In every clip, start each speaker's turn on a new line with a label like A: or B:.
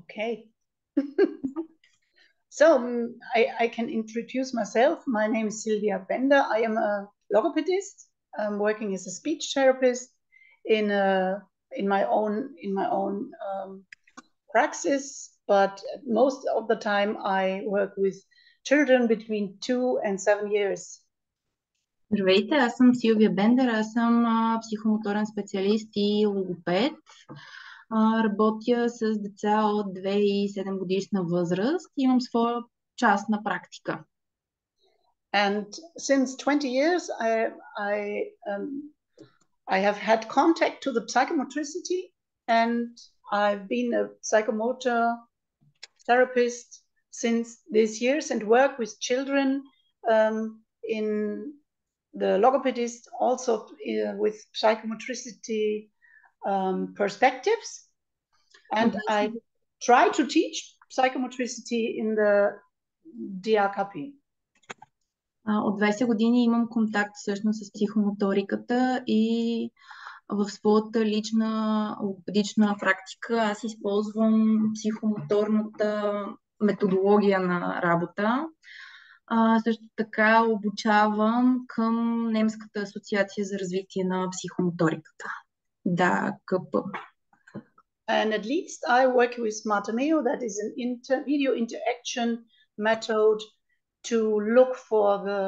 A: Okay. So I can introduce myself. My name is Sylvia Bender. I am a logopedist. I'm working as a speech therapist in my own praxis, but most of the time I work with children between 2 and 7 years.
B: Здравейте, аз съм Силвия Бендер, аз съм психомоторен специалист и логопед. Работя с деца от 2 и 7 годишна възраст и имам своя частна практика.
A: And since 20 years I have had contact to the psychomotricity, and I've been a psychomotor therapist since these years and work with children in the logopedist, also with psychomotricity perspectives. And I try to teach psychomotricity in the DRKP.
B: От 20 години имам контакт всъщност с психомоториката и в своята лична логопедична практика аз използвам психомоторната методология на работа. Също така обучавам към Немската асоциация за развитие на психомоториката. ДКП.
A: And at least I work with Martameo, that is an video interaction method to look for the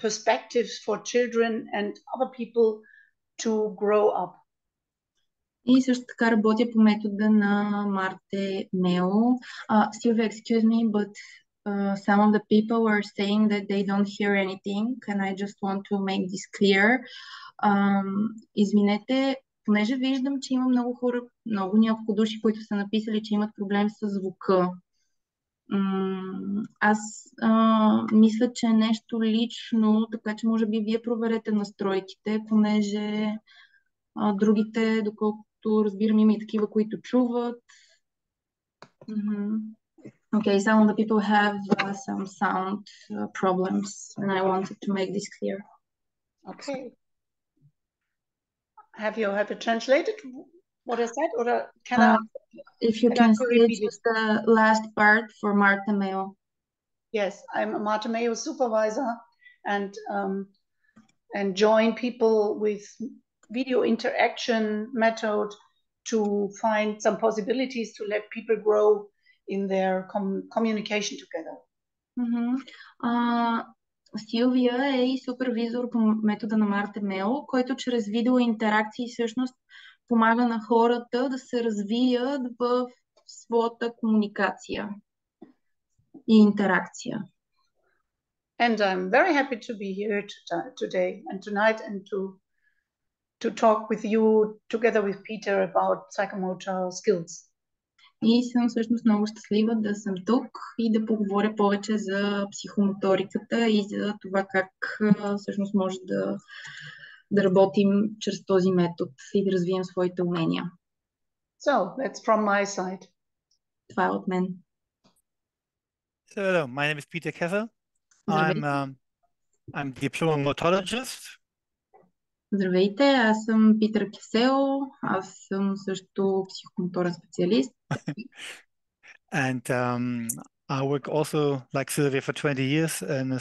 A: perspectives for children and other people to grow up.
B: И също така работя по метода на Martameo. Sylvia, excuse me, but some of the people were saying that they don't hear anything, and I just want to make this clear. Извинете, понеже виждам, че има много хора, няколко души, които са написали, че имат проблем с звука. Аз мисля, че е нещо лично, така че може би вие проверете настройките, понеже другите, доколкото разбирам, има и такива, които чуват. Okay, some of the people have some sound problems, and I wanted to make this clear.
A: Okay. Have you translated what I said, or can I?
B: If you can say just the last part for Martameo.
A: Yes, I'm a Martameo supervisor, and join people with video interaction method to find some possibilities to let people grow in their communication together.
B: Силвия е и супервизор по метода на Martameo, който чрез видеоинтеракции всъщност помага на хората да се развият в своята комуникация и интеракция.
A: And I'm very happy to be here today and tonight and to talk with you together with Peter about psychomotor skills.
B: И съм всъщност много щастлива да съм тук и да поговоря повече за психомоториката и за това как всъщност може да работим чрез този метод и да развием своите умения.
A: So, that's from my side.
B: Това е от мен.
C: So, hello, my name is Peter Kesel. I'm diploma-motologist.
B: Здравейте, аз съм Петер Кесел, аз съм също психомоторен специалист.
C: And I work also, like Sylvia, for 20 years in the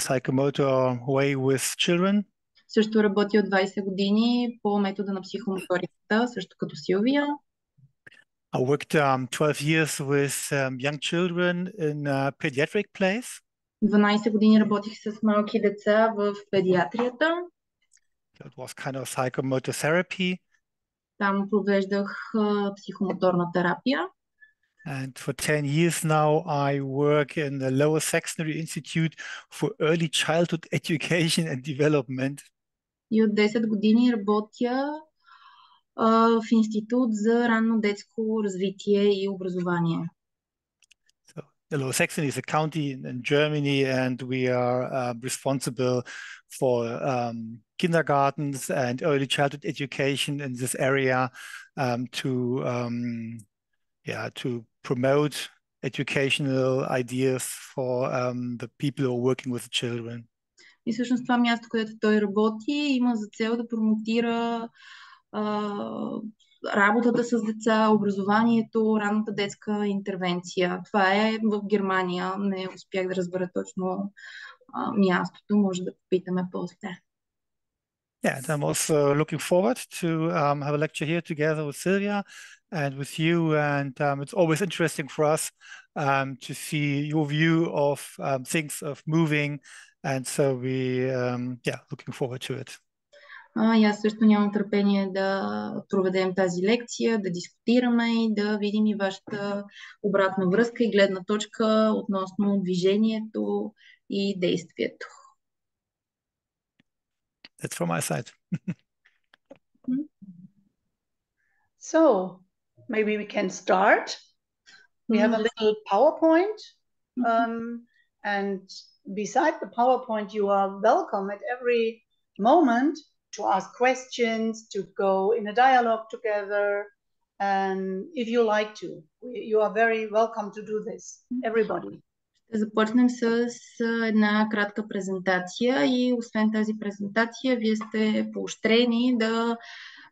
C: psychomotor way with children.
B: Също работя от 20 години по метода на психомоториката, също като Силвия.
C: I worked 12 years with young children in a pediatric place.
B: 12 години работих с малки деца в педиатрията.
C: It was kind of psychomotor therapy.
B: Там провеждах психомоторна терапия.
C: And for 10 years now, I work in the Lower Saxony Institute for Early Childhood Education and Development.
B: И от 10 години работя в Институт за ранно детско развитие и образование.
C: So, the Lower Saxony is a county in Germany, and we are responsible for kindergartens and early childhood education in this area to promote educational ideas for the people who are working with children.
B: И всъщност това място, където той работи, има за цел да промотира работата с деца, образованието, ранната детска интервенция. Това е в Германия. Не успях да разбера точно мястото. Може да попитаме после.
C: Yeah, and I'm also looking forward to have a lecture here together with Sylvia and with you. And it's always interesting for us to see your view of things, of moving. And so looking forward to it.
B: И аз също нямам търпение да проведем тази лекция, да дискутираме и да видим и вашата обратна връзка и гледна точка относно движението и действието.
C: That's from my side.
A: So, maybe we can start. We have a little PowerPoint. And beside the PowerPoint, you are welcome at every moment to ask questions, to go in a dialogue together. And if you like to, you are very welcome to do this, everybody.
B: Ще започнем с една кратка презентация и освен тази презентация, вие сте поощрени да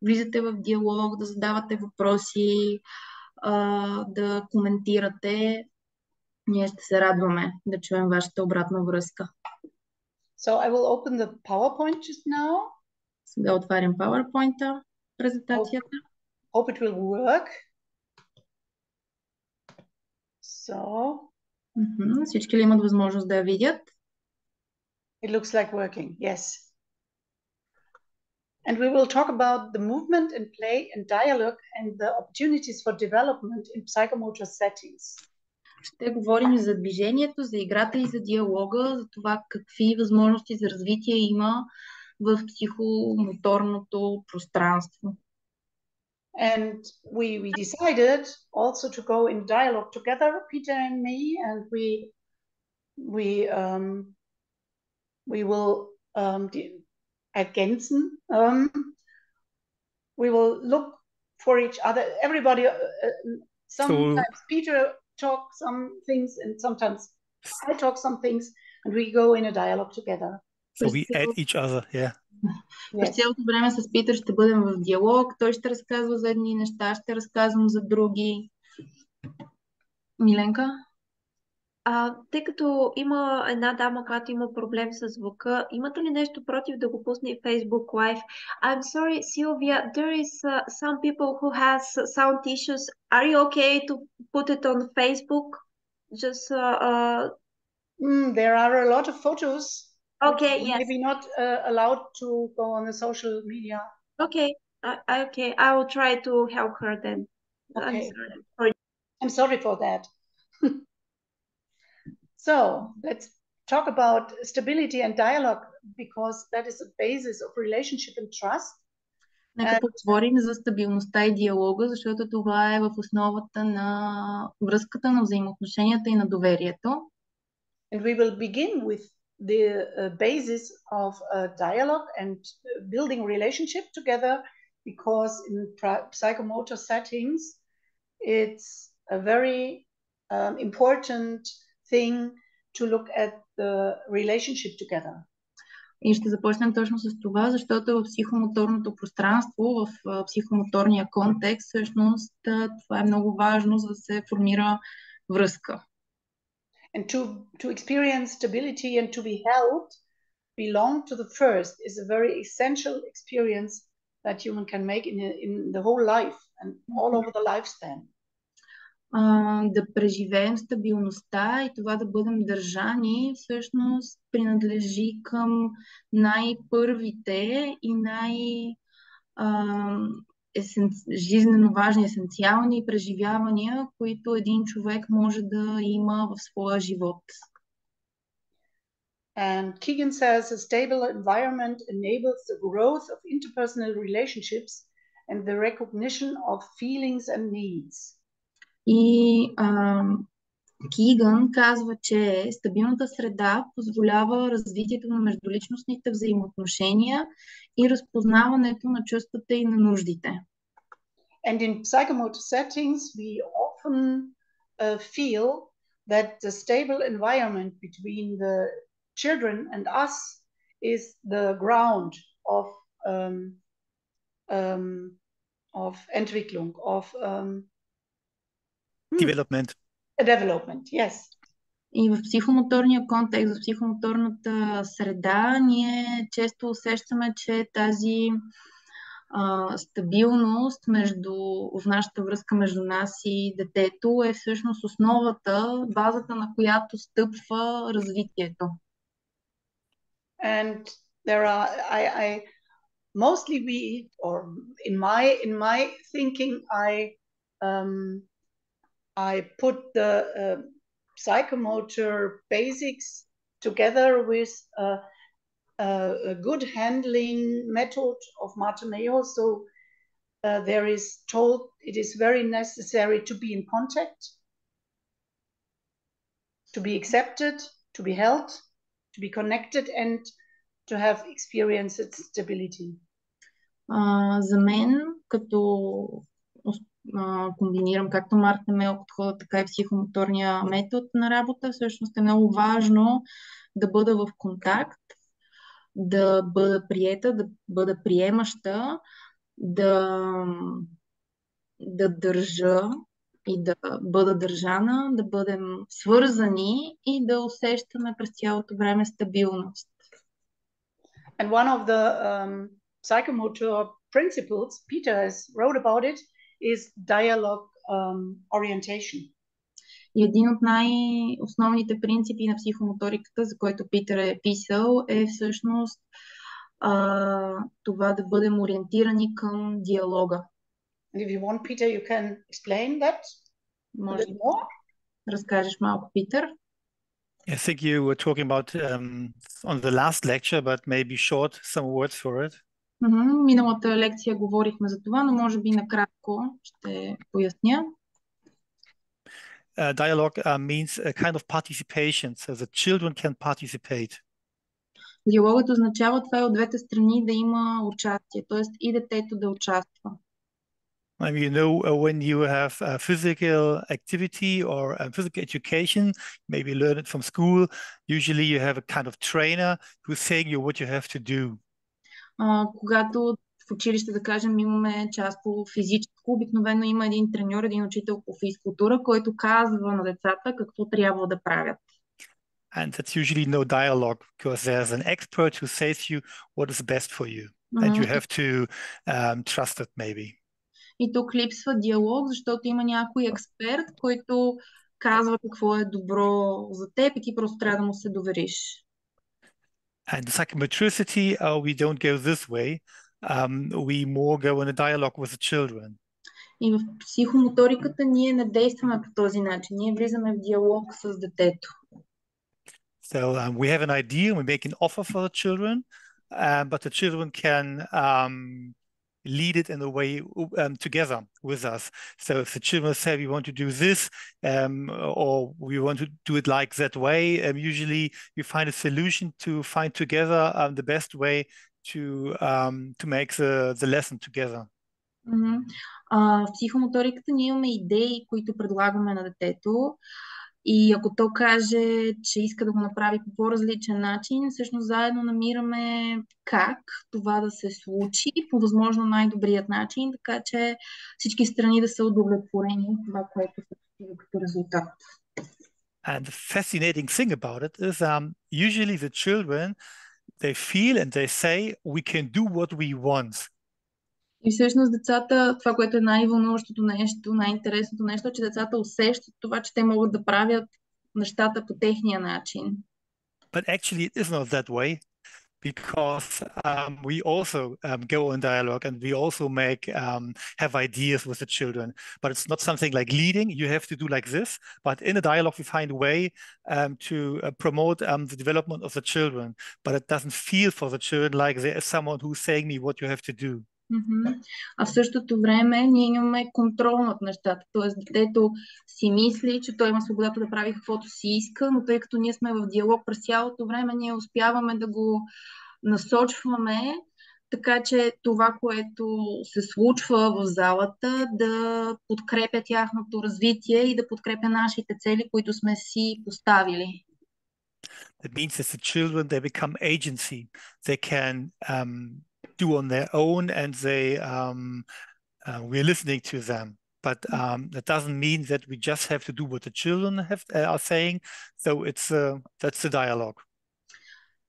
B: влизате в диалог, да задавате въпроси, да коментирате. Ние ще се радваме да чуем вашата обратна връзка.
A: So I will open the PowerPoint just now.
B: Сега отварям PowerPoint-а, презентацията.
A: Hope it will work. So.
B: Всички ли имат възможност да я видят?
A: It looks like working, yes. And we will talk about the movement and play and dialogue and the opportunities for development in psychomotor settings.
B: Ще говорим за движението, за играта и за диалога, за това какви възможности за развитие има в психомоторното пространство.
A: And we decided also to go in dialogue together, Peter and me, and we will ergänzen. We will look for each other. Everybody, sometimes Peter talks some things, and sometimes I talk some things, and we go in a dialogue together.
C: So we add each other, yeah.
B: През цялото време с Питър ще бъдем в диалог. Той ще разказва за едни неща, ще разказвам за други. Миленка?
D: Тъй като има една дама, която има проблем с звука, имате ли нещо против да го пусне в Facebook Live? I'm sorry, Sylvia, there is some people who has sound issues. Are you okay to put it on Facebook? Just
A: there are a lot of photos.
D: Okay, yes.
A: Maybe not allowed to go on the social media.
D: Okay, okay. I will try to help her then.
A: Okay.
D: I'm sorry
A: for that. So let's talk about stability and dialogue because that is the basis of relationship and trust.
B: Нека поговорим за стабилността и диалога, защото това е в основата на връзката на взаимоотношенията и на доверието.
A: And we will begin with the basis of dialogue and building relationship together because in psychomotor settings it's a very important thing to look at the relationship together.
B: И ще започнем точно с това, защото в психомоторното пространство, в психомоторния контекст, всъщност това е много важно, за да се формира връзка.
A: And to experience stability and to be held, belong to the first is a very essential experience that human can make in the whole life and all over the lifespan.
B: Да преживеем стабилността и това да бъдем държани, всъщност принадлежи към най-първите и жизнено важни, есенциални преживявания, които един човек може да има в своя живот.
A: And Keegan says a stable environment enables the growth of interpersonal relationships and the recognition of feelings and needs.
B: И Киган казва, че стабилната среда позволява развитието на междуличностните взаимоотношения и разпознаването на чувствата и на нуждите.
A: And in psychomotor settings, we often feel that the stable environment between the children and us is the ground Entwicklung, of
C: development.
A: Development, yes.
B: И в психомоторния контекст, в психомоторната среда, ние често усещаме, че тази стабилност в нашата връзка между нас и детето е всъщност основата, базата, на която стъпва развитието.
A: And there are, I mostly we, or in my thinking, I put the psychomotor basics together with a good handling method of Martineo. So there is told it is very necessary to be in contact, to be accepted, to be held, to be connected, and to have experienced stability.
B: За мен, като комбинирам както Марtineo подхода, така и психомоторния метод на работа, всъщност е много важно да бъда в контакт, да бъда приета, да бъда приемаща, да държа и да бъда държана, да бъдем свързани и да усещаме през цялото време стабилност.
A: And one of the psychomotor principles, Peter has wrote about it, is dialogue orientation.
B: И един от най-основните принципи на психомоториката, за който Питер е писал, е всъщност това да бъдем ориентирани към диалога.
A: And if you want, Peter, you can explain that a bit more.
B: Разкажеш малко, Питер?
C: I think you were talking about on the last lecture, but maybe short some words for it.
B: Миналата лекция говорихме за това, но може би накратко ще поясня.
C: Dialogue means a kind of participation, so the children can participate.
B: Диалогът означава това и от двете страни да има участие, т.е. и детето да участва.
C: I mean, you know, when you have a physical activity or a physical education, maybe learn it from school, usually you have a kind of trainer who's saying you what you have to do.
B: Когато в училище, да кажем, имаме част по физическо, обикновено има един треньор, един учител по физкултура, който казва на децата какво трябва да правят.
C: And that's usually no dialogue because there's an expert who says to you what is best for you. And you have to trust it maybe.
B: И тук липсва диалог, защото има някой експерт, който казва какво е добро за теб и ти просто трябва да му се довериш.
C: And the psychomotricity, we don't go this way. We more go in a dialogue with the children.
B: И в психомоториката ние не действаме по този начин. Ние влизаме в диалог с детето.
C: So we have an idea, we make an offer for the children, but the children can lead it in a way together with us. So if the children say we want to do this or we want to do it like that way, usually we find a solution to find together the best way to make the lesson together.
B: В психомоториката ние имаме идеи, които предлагаме на детето. И ако то каже, че иска да го направи по по-различен начин, всъщност заедно намираме как това да се случи по възможно най-добрият начин, така че всички страни да са удовлетворени от това, което се постига като резултат.
C: And the fascinating thing about it is usually the children, they feel and they say, we can do what we want.
B: И всъщност децата, това, което е най-вълнуващото нещо, най-интересното нещо, е, че децата усещат това, че те могат да правят нещата по техния начин.
C: But actually it is not that way, because we also go in dialogue and we also have ideas with the children. But it's not something like leading, you have to do like this. But in a dialogue we find a way to promote the development of the children. But it doesn't feel for the children like there is someone who's saying me what you have to do.
B: А в същото време ние имаме контрол над нещата. Тоест детето си мисли, че той има свободата да прави каквото си иска, но тъй като ние сме в диалог през цялото време, ние успяваме да го насочваме, така че това, което се случва в залата, да подкрепя тяхното развитие и да подкрепя нашите цели, които сме си поставили.
C: That means that the children, they become agency. They can do on their own and they we're listening to them. But that doesn't mean that we just have to do what the children are saying. So that's the dialogue.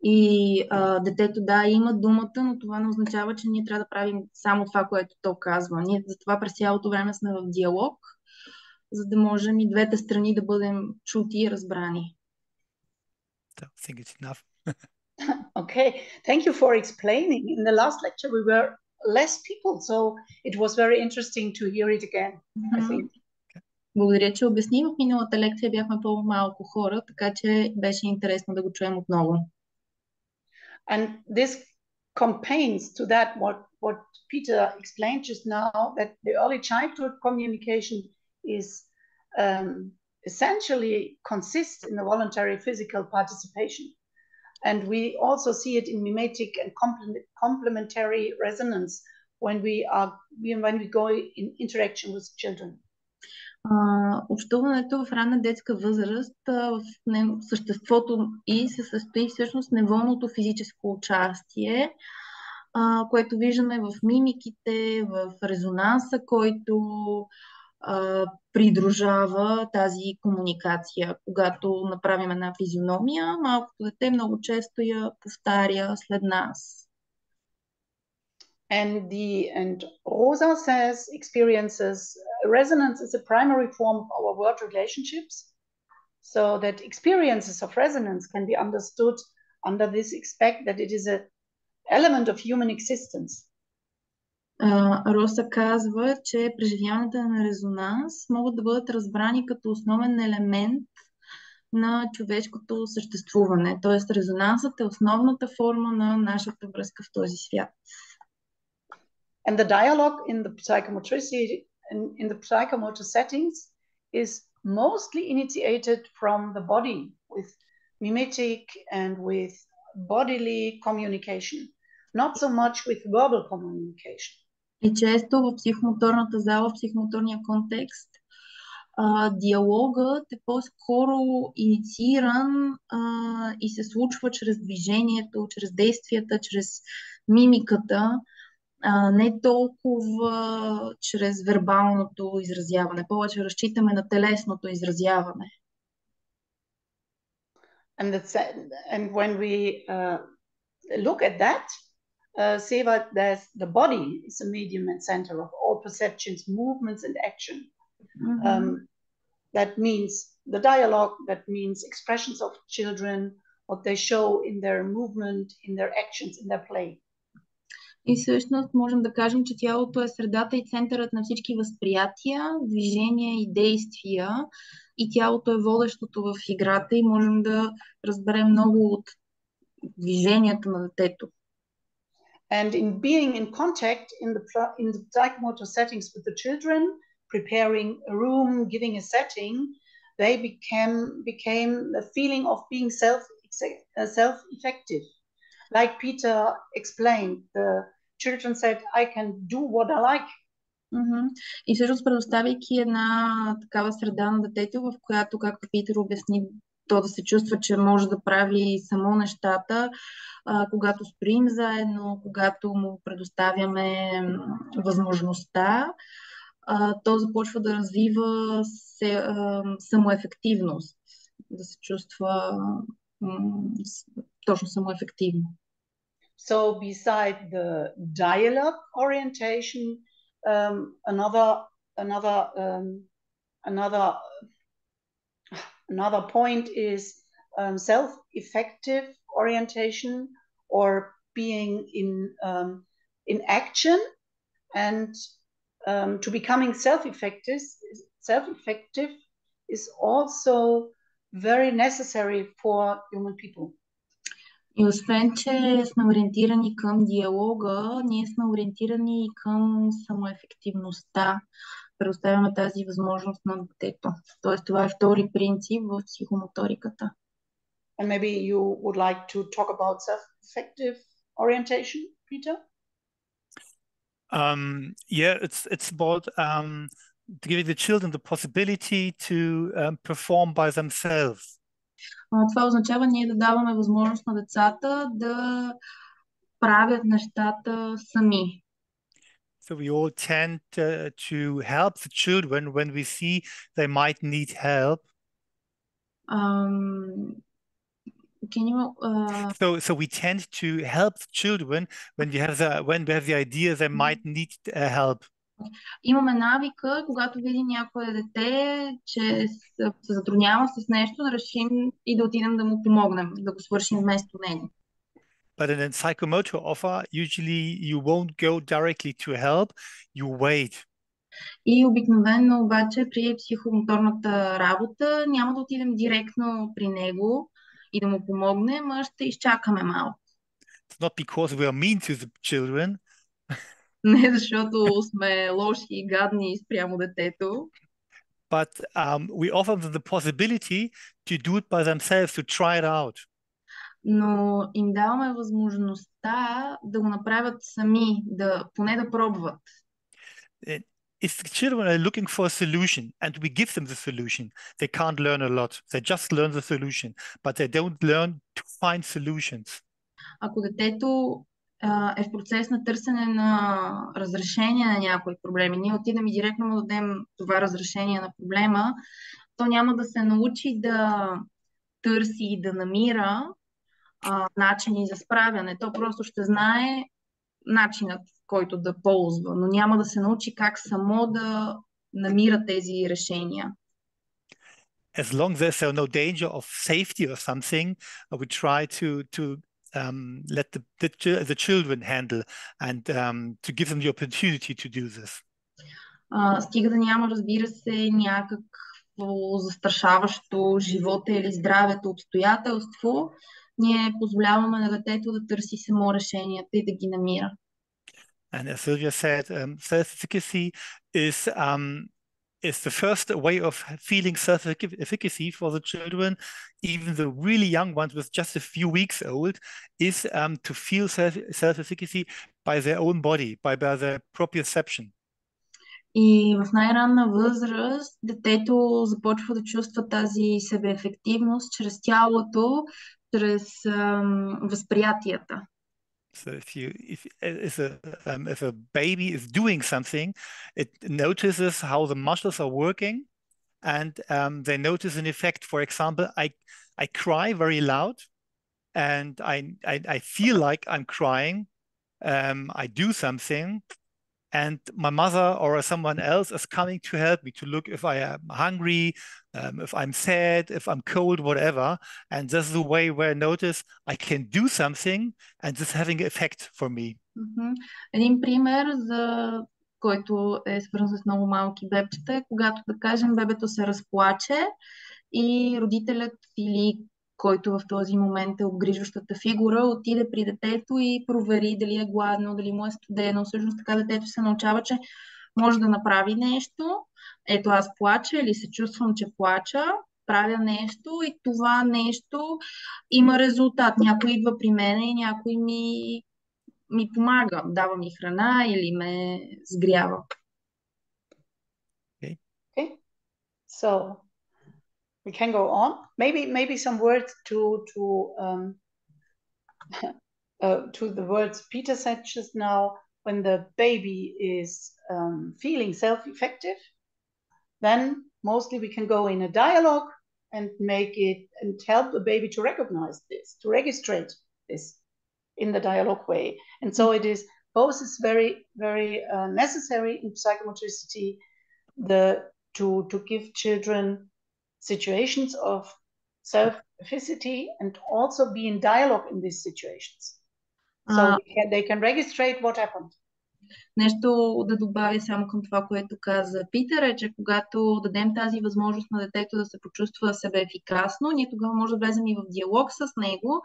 B: И детето, да, има думата, но това не означава, че ние трябва да правим само това, което то казва. Ние затова през цялото време сме в диалог, за да можем и двете страни да бъдем чути и разбрани.
C: So, I think it's enough.
A: Okay, thank you for explaining. In the last lecture we were less people, so it was very interesting to hear it again, I think.
B: Благодаря, че обясни. В миналата лекция бяхме по-малко хора, така че беше интересно да го чуем отново.
A: And this campaigns to that what Peter explained just now, that the early childhood communication is essentially consists in the voluntary physical participation. And we also see it in mimetic and complementary resonance when we go in interaction with children.
B: Общуването в ранна детска възраст в съществото и се състои всъщност неволното физическо участие, което виждаме в мимиките, в резонанса, който придружава тази комуникация. Когато направим една физиономия, малкото дете много често я повтаря след нас.
A: And Rosa says experiences resonance is a primary form of our world relationships, so that experiences of resonance can be understood under this aspect that it is an element of human existence.
B: Роса казва, че преживяването на резонанс могат да бъдат разбрани като основен елемент на човешкото съществуване. Тоест резонансът е основната форма на нашата връзка в този свят.
A: And the dialogue in the psychomotricity, in the psychomotor settings, is mostly initiated from the body with mimetic and with bodily communication, not so much with verbal communication.
B: И често в психомоторната зала, в психомоторния контекст, диалогът е по-скоро иницииран и се случва чрез движението, чрез действията, чрез мимиката, не толкова чрез вербалното изразяване. Повече разчитаме на телесното изразяване.
A: And when we look at that, see that the body is a medium and center of all perceptions, movements, and action. That means the dialogue, that means expressions of children, what they show in their movement, in their actions, in their play.
B: И всъщност можем да кажем, че тялото е средата и центърът на всички възприятия, движения и действия, и тялото е водещото в играта и можем да разберем много от движението на детето.
A: And in being in contact in the psychomotor settings with the children, preparing a room, giving a setting, they became the feeling of being self-effective. Like Peter explained, the children said, I can do what I like.
B: И всъщност предоставяйки една такава среда на детето, в която, както Питер обясни, то да се чувства, че може да прави само нещата, когато стоим заедно, когато му предоставяме възможността, то започва да развива самоефективност, да се чувства точно самоефективно.
A: So beside the dialogue orientation, another point is self-effective orientation, or being in action, and to becoming self-effective is also very necessary for human people.
B: И освен, че сме ориентирани към диалога, ние сме ориентирани и към самоефективността. Предоставяме тази възможност на детето. Тоест, това е втори принцип в психомоториката.
A: And maybe you would like to talk about self-effective orientation, Peter?
C: Yeah, it's about giving the children the possibility to perform by themselves.
B: Това означава ние да даваме възможност на децата да правят нещата сами.
C: So we all tend to help the children when we see they might need help.
B: Can you
C: So we tend to help the children when we have the idea they might need help.
B: Имаме навика, когато видим някое дете, че се затруднява с нещо, да решим и да отидем да му помогнем, да го свършим вместо него.
C: But in a psychomotor offer, usually you won't go directly to help, you wait.
B: И обикновено обаче при психомоторната работа няма да отидем директно при него и да му помогнем, а ще изчакаме малко.
C: It's not because we are mean to the children.
B: Не защото сме лоши и гадни спрямо детето.
C: But we offer them the possibility to do it by themselves, to try it out.
B: Но им даваме възможността да го направят сами, поне да пробват.
C: If the children are looking for a solution and we give them the solution, they can't learn a lot. They just learn the solution, but they don't learn to find solutions.
B: Ако детето е в процес на търсене на разрешение на някои проблеми, ние отидем и директно му дадем това разрешение на проблема, то няма да се научи да търси и да намира начини за справяне. То просто ще знае начинът, който да ползва, но няма да се научи как само да намира тези решения.
C: As long as there's no danger of safety or something, we try to let the children handle and to give them the opportunity to do this.
B: Стига да няма, разбира се, някакво застрашаващо живота или здравето обстоятелство, ние позволяваме на детето да търси само решенията и да ги намира.
C: And as Sylvia said, self-efficacy is the first way of feeling self-efficacy for the children, even the really young ones with just a few weeks old, is to feel self-efficacy by their own body, by their proprioception.
B: И в най-ранна възраст детето започва да чувства тази себеефективност чрез тялото, чрез възприятията.
C: So if a baby is doing something, it notices how the muscles are working, and they notice an effect. For example, I cry very loud, and I feel like I'm crying. I do something, and my mother or someone else is coming to help me to look if I am hungry, if I'm sad, if I'm cold, whatever. And this is the way where I notice I can do something and this having effect for me.
B: Един пример, който е свързан с много малки бебчета, е когато, да кажем, бебето се разплаче и родителят или който в този момент е обгрижващата фигура, отиде при детето и провери дали е гладно, дали му е студено. Всъщност така детето се научава, че може да направи нещо. Ето аз плача или се чувствам, че плача, правя нещо и това нещо има резултат. Някой идва при мен и някой ми помага, дава ми храна или ме сгрява.
A: Okay. So we can go on. Maybe some words to the words Peter said just now. When the baby is feeling self-effective, then mostly we can go in a dialogue and make it and help the baby to recognize this, to registrate this in the dialogue way. And so it is both is very, very necessary in psychomotricity to give children situations of self-efficacy and also be in dialogue in these situations. So they can registrate what happened.
B: Нещо да добавя само към това, което каза Питер, е, че когато дадем тази възможност на детето да се почувства себеефикасно, ние тогава може да влезем и в диалог с него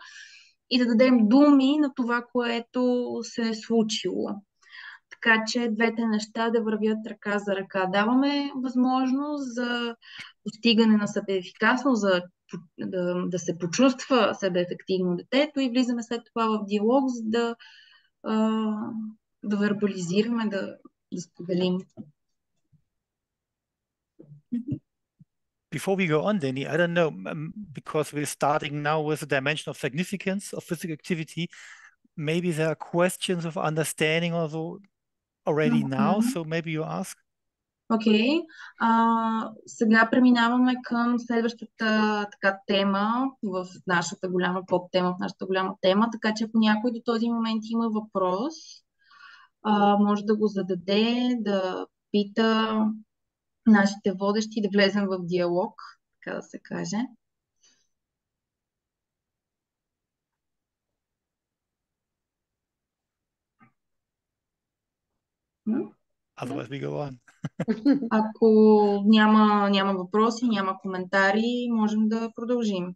B: и да дадем думи на това, което се е случило. Така че двете неща да вървят ръка за ръка. Даваме възможност за постигане на себеефикасност, да се почувства себеефективно детето и влизаме след това в диалог, за да вербализираме, да споделим.
C: Before we go on, Danny, I don't know, because we're starting now with the dimension of significance of physical activity, maybe there are questions of understanding also already now, so maybe you ask.
B: Окей. Сега преминаваме към следващата така тема в нашата голяма подтема, в нашата голяма тема, така че ако някой до този момент има въпрос, може да го зададе, да пита нашите водещи, да влезем в диалог, така да се каже.
C: Otherwise we go on.
B: Ако няма въпроси, няма коментари, можем да продължим.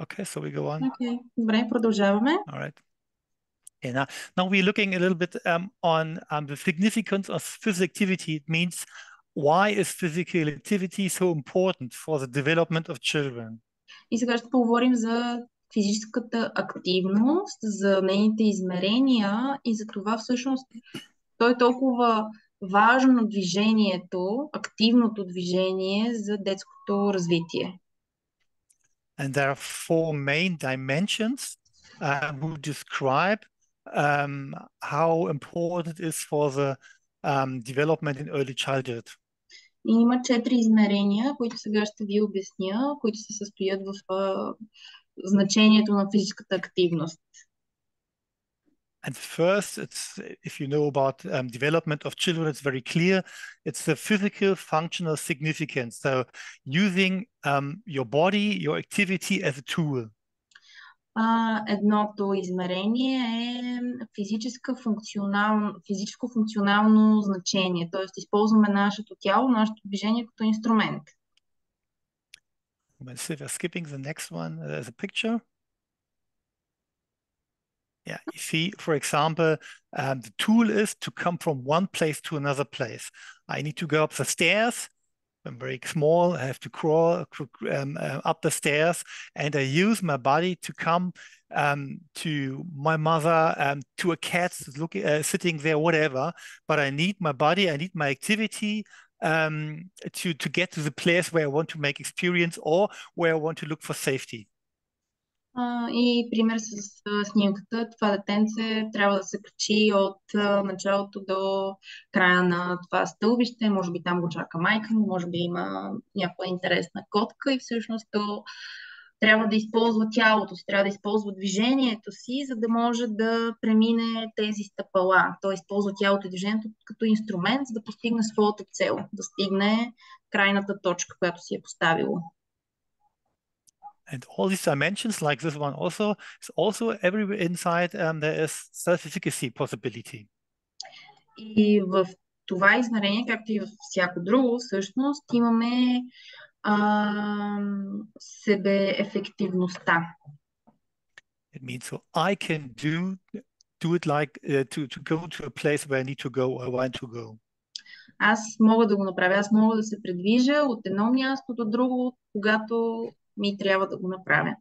C: Okay, so we go on.
B: Okay. Добре, продължаваме.
C: All right. Yeah, now we're looking a little bit on the significance of physical activity. It means, why is physical activity so important for the development of children?
B: И сега ще поговорим за физическата активност, за нейните измерения и за това всъщност то е толкова важно движението, активното движение за детското развитие.
C: And there are four main dimensions who describe how important it is for the development in early childhood.
B: И има 4 измерения, които сега ще ви обясня, които се състоят в значението на физическата активност.
C: And first, if you know about development of children, it's very clear. It's the physical functional significance. So using your body, your activity as a tool.
B: Едното измерение е физическо функционално значение, т.е. използваме нашето тяло, нашето движение като инструмент.
C: We're skipping the next one. There's a picture. Yeah, you see, for example, the tool is to come from one place to another place. I need to go up the stairs. I'm very small. I have to crawl up the stairs, and I use my body to come to my mother, to a cat sitting there, whatever. But I need my body. I need my activity to get to the place where I want to make experience or where I want to look for safety.
B: И пример с снимката. Това детенце трябва да се качи от началото до края на това стълбище. Може би там го чака майка му, може би има някаква интересна котка и всъщност то трябва да използва тялото си, трябва да използва движението си, за да може да премине тези стъпала. Той използва тялото и движението като инструмент, за да постигне своята цел, да стигне крайната точка, която си е поставило.
C: And all these dimensions, like this one is also everywhere inside there is self-efficacy possibility.
B: И в това измерение, както и в всяко друго, всъщност имаме себеефективността.
C: It means so I can do it like to go to a place where I need to go or want to go.
B: Аз мога да го направя, аз мога да се предвижа от едно място до друго, когато ми трябва да го направя.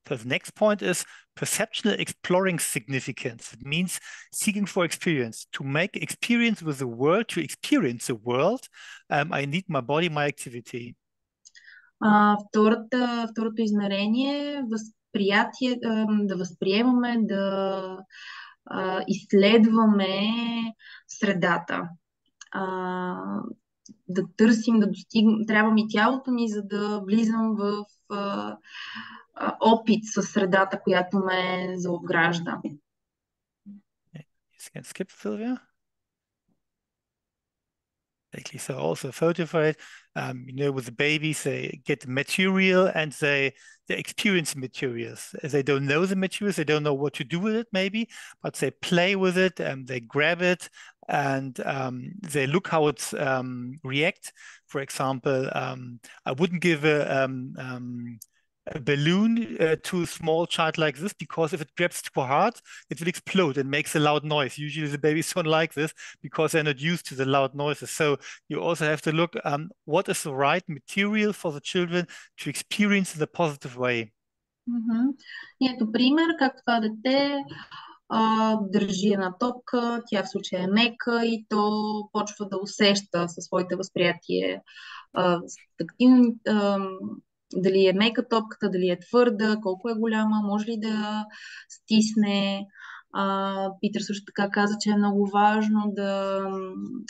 C: The next point is perceptual exploring significance. It means seeking for experience. To make experience with the world, to experience the world, I need my body, my activity.
B: Второто измерение е възприятие, да възприемаме, да изследваме средата. Да търсим, да достигнем, трябва ми тялото ми, за да влизам в опит със средата, която ме заобгражда.
C: You can skip, Sylvia. Exactly. So also photo for it. With the babies, they get the material and they experience the materials. They don't know the materials, they don't know what to do with it maybe, but they play with it and they grab it and they look how it's react. For example, I wouldn't give a balloon to a small child like this, because if it grabs too hard, it will explode and makes a loud noise. Usually the babies don't like this because they're not used to the loud noises. So you also have to look what is the right material for the children to experience in a positive way.
B: И ето пример как това дете държи една топка, тя в случая е мека и то почва да усеща със своите възприятие Дали е мека топката, дали е твърда, колко е голяма, може ли да стисне. Питър също така каза, че е много важно да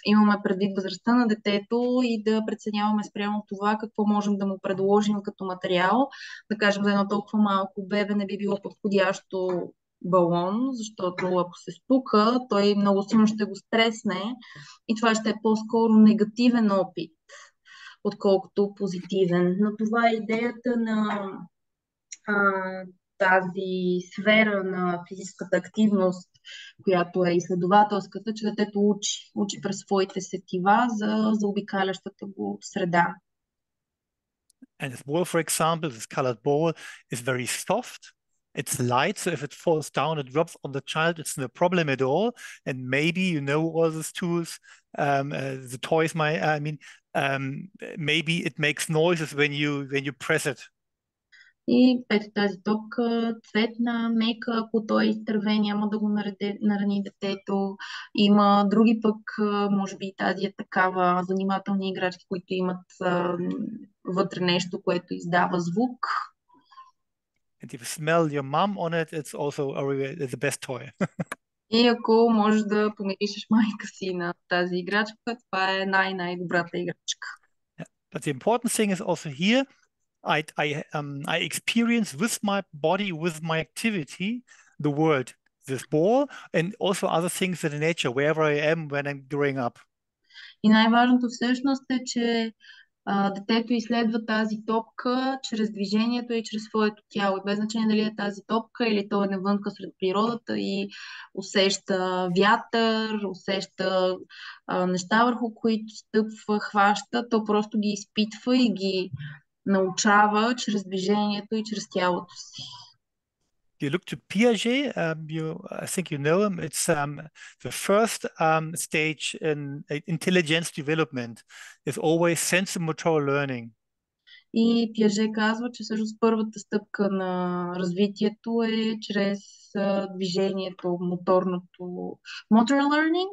B: имаме предвид възрастта на детето и да преценяваме спрямо това какво можем да му предложим като материал. Да кажем, за едно толкова малко бебе не би било подходящо балон, защото ако се спука, той много силно ще го стресне и това ще е по-скоро негативен опит, отколкото позитивен. Но това е идеята на тази сфера на физическата активност, която е изследователската, че детето учи през своите сетива за обикалящата го среда.
C: And this ball, for example, this colored ball is very soft. It's light, so if it falls down, it drops on the child. It's no problem at all. And maybe you know all these tools, the toys. Maybe it makes noises when you press it.
B: И ето тази топка, цветна, мека, ако той е изтървен, няма да го нарани детето. Има други пък, може би тази е такава, занимателни играчки, които имат вътре нещо, което издава звук.
C: And if you smell your mom on it, it's also the best toy.
B: И ако можеш да помиришеш майка си на тази играчка, това е най-добрата играчка.
C: Yeah. But the important thing is also here, I experience with my body, with my activity, the world, this ball, and also other things in nature, wherever I am when I'm growing up.
B: И най-важното всъщност е, че детето изследва тази топка чрез движението и чрез своето тяло. И без значение дали е тази топка или то е навънка сред природата и усеща вятър, усеща неща, върху които стъпва, хваща, то просто ги изпитва и ги научава чрез движението и чрез тялото си.
C: You look to Piaget, I think you know him. It's the first stage in intelligence development is always sensomotor learning.
B: И Пиаже казва, че всъщност първата стъпка на развитието е чрез движението, моторното. Motor learning?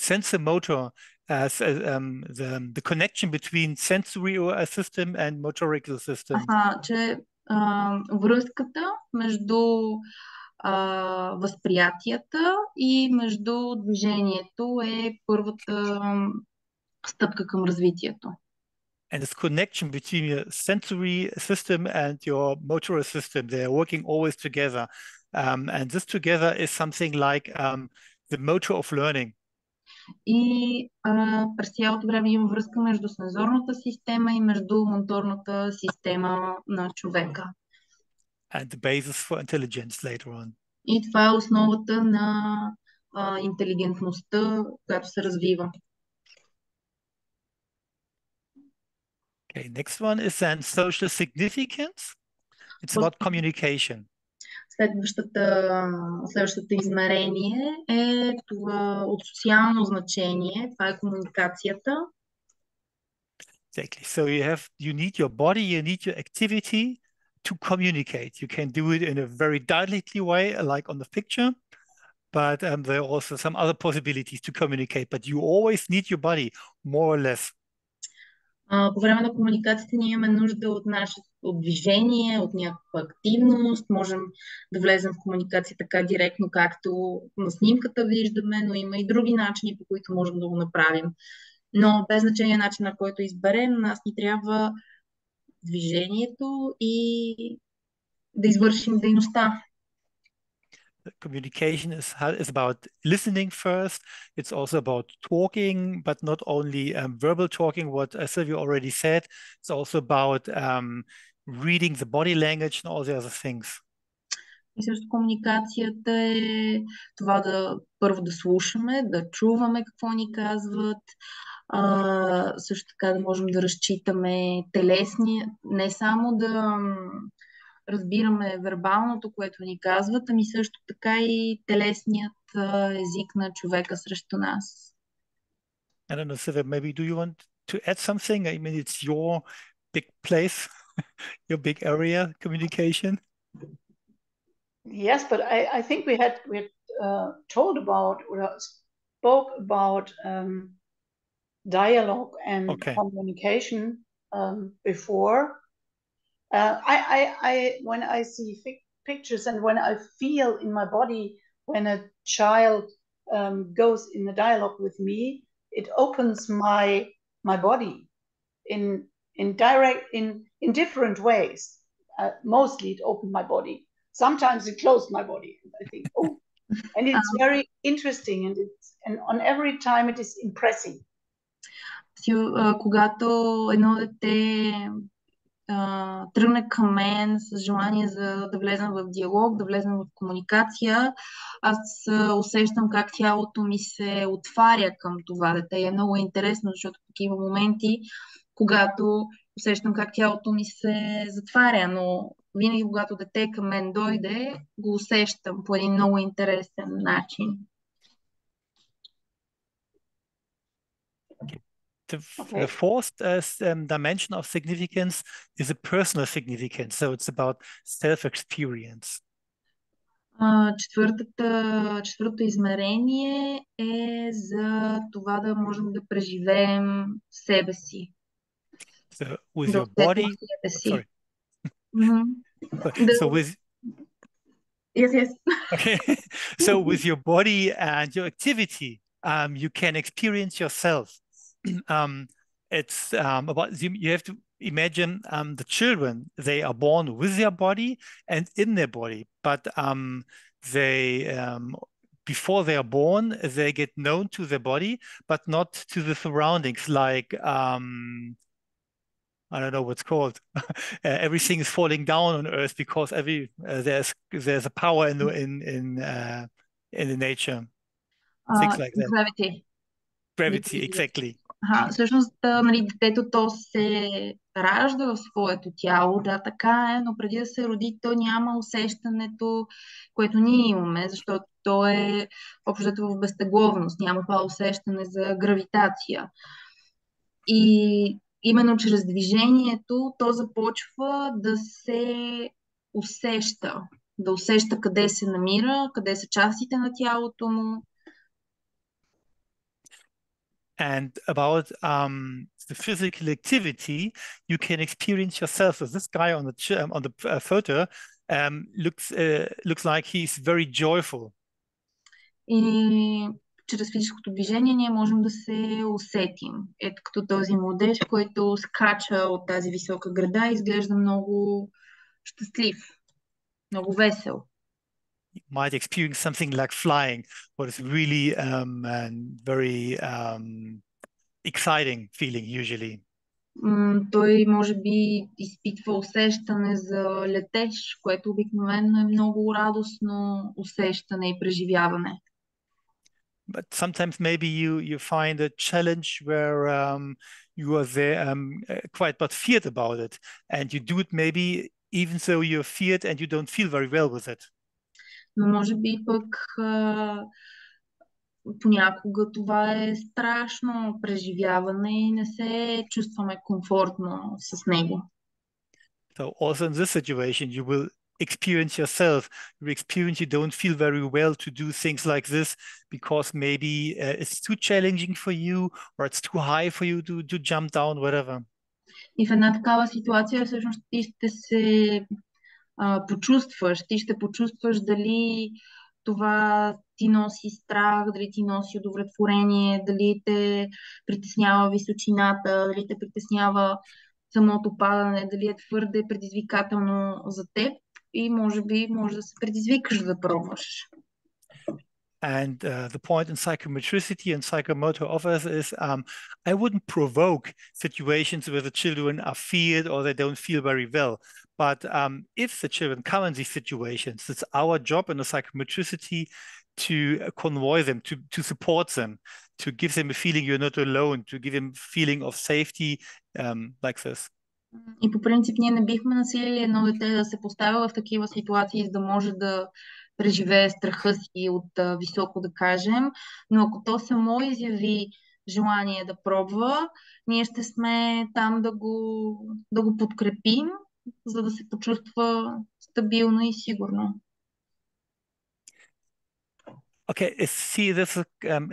C: Sensomotor, the connection between sensory system and motorical system.
B: Че връзката между възприятията и между движението е първата стъпка към развитието.
C: And this connection between your sensory system and your motor system, they are working always together. And this together is something like the motor of learning.
B: И през цялото време има връзка между сензорната система и между моторната система на човека.
C: And the basis for intelligence later on.
B: И това е основата на интелигентността, която се развива.
C: Okay, next one is then social significance. It's about communication.
B: Следващото измерение е това от социално значение. Това е комуникацията.
C: Exactly. So you need your body, you need your activity to communicate. You can do it in a very directly way, like on the picture, but there are also some other possibilities to communicate. But you always need your body, more or less.
B: По време на комуникацията ние имаме нужда от движение, от някаква активност. Можем да влезем в комуникация така директно, както на снимката виждаме, но има и други начини, по които можем да го направим. Но без значение начина, на който изберем, нас ни трябва движението и да извършим дейността.
C: Communication is about listening first. It's also about talking, but not only verbal talking, what Sylvia already said. It's also about reading the body language and all the other things.
B: И също комуникацията е това първо да слушаме, да чуваме какво ни казват, също така да можем да разчитаме телесни, не само да разбираме вербалното, което ни казват, ами също така и телесният език на човека срещу нас.
C: I don't know, Sylvia, maybe do you want to add something? I mean, it's your big place, your big area, communication.
A: Yes, but I think we had told about or spoke about dialogue and communication before. When I see pictures and when I feel in my body when a child goes in a dialogue with me, it opens my body in different ways. Mostly it opened my body. Sometimes it closed my body. I think, oh, and it's very interesting, and on every time it is impressing.
B: Когато едно дете тръгне към мен с желание да влезем в диалог, да влезем в комуникация, аз усещам как тялото ми се отваря към това дете. И е много интересно, защото в такива моменти, когато усещам как тялото ми се затваря, но винаги, когато дете към мен дойде, го усещам по един много интересен начин.
C: The fourth dimension of significance is a personal significance. So it's about self-experience.
B: Четвъртото измерение е за това да можем да преживеем себе си.
C: So with your body, sorry. So with
B: Yes.
C: Okay. So with your body and your activity, you can experience yourself. It's about you have to imagine the children, they are born with their body and in their body, but they before they are born, they get known to their body, but not to the surroundings, like I don't know what's called. Everything is falling down on Earth because there's a power in the nature. Things like that. Gravity, exactly.
B: Всъщност, нали, детето то се ражда в своето тяло, да, така е, но преди да се роди, то няма усещането, което ние имаме, защото то е общото в безтегловност, няма това усещане за гравитация. И именно чрез движението то започва да се усеща, къде се намира, къде са частите на тялото му.
C: And about the physical activity, you can experience yourself. So this guy on the photo looks like he's very joyful.
B: И чрез физическото движение ние можем да се усетим. Ето като този младеж, който скача от тази висока града, изглежда много щастлив, много весел.
C: You might experience something like flying, but it's really very exciting feeling usually.
B: Той може би изпитва усещане за летеж, което обикновено е много радостно усещане и преживяване.
C: But sometimes maybe you find a challenge where you are there quite but feared about it, and you do it maybe even though you're feared and you don't feel very well with it.
B: Но може би пък понякога това е страшно преживяване и не се чувстваме комфортно с него.
C: So also in this situation you will experience yourself. You experience you don't feel very well to do things like this because maybe it's too challenging for you or it's too high for you to jump down, whatever.
B: И в една такава ситуация всъщност ти ще се почувстваш дали това ти носи страх, дали ти носи удовлетворение, дали те притеснява височината, дали те притеснява самото падане, дали е твърде предизвикателно за теб и може би може да се предизвикаш да пробваш.
C: And the point in psychometricity and psychomotor offers is I wouldn't provoke situations where the children are feared or they don't feel very well. But if the children come in these situations, it's our job in the psychometricity to convoy them, to support them, to give them a feeling you're not alone, to give them a feeling of safety like this.
B: И по принцип ние не бихме насилили едно дете да се поставя в такива ситуации, за да може да преживее страха си от високо, да кажем, но ако то само изяви желание да пробва, ние ще сме там да го подкрепим, за да се почувства стабилно и сигурно.
C: Okay, see, there's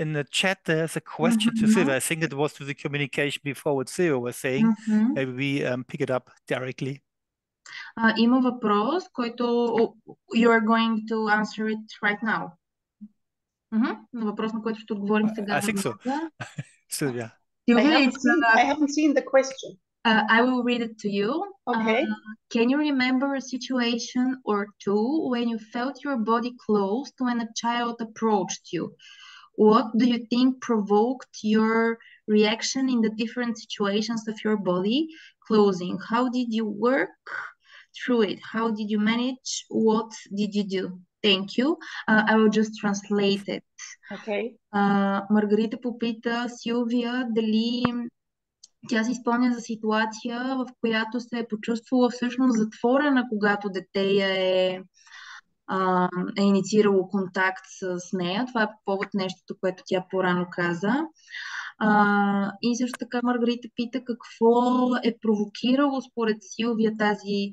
C: in the chat, there's a question to Silvia. I think it was to the communication before what Silvia was saying. Maybe we pick it up directly.
B: Има въпрос, който you are going to answer it right now. На въпрос, на който ще отговорим сега.
C: I think so. Sylvia.
B: Sylvia,
A: I haven't seen the question.
B: I will read it to you.
A: Okay.
B: Can you remember a situation or two when you felt your body closed when a child approached you? What do you think provoked your reaction in the different situations of your body closing? How did you work through it? How did you manage? What did you do? Thank you. I will just translate it.
A: Okay.
B: Маргарита попита Силвия дали тя си спомня за ситуация, в която се е почувствала всъщност затворена, когато дете е инициирало контакт с нея. Това е по повод нещото, което тя по-рано каза. И също така Маргарита пита какво е провокирало според Силвия тази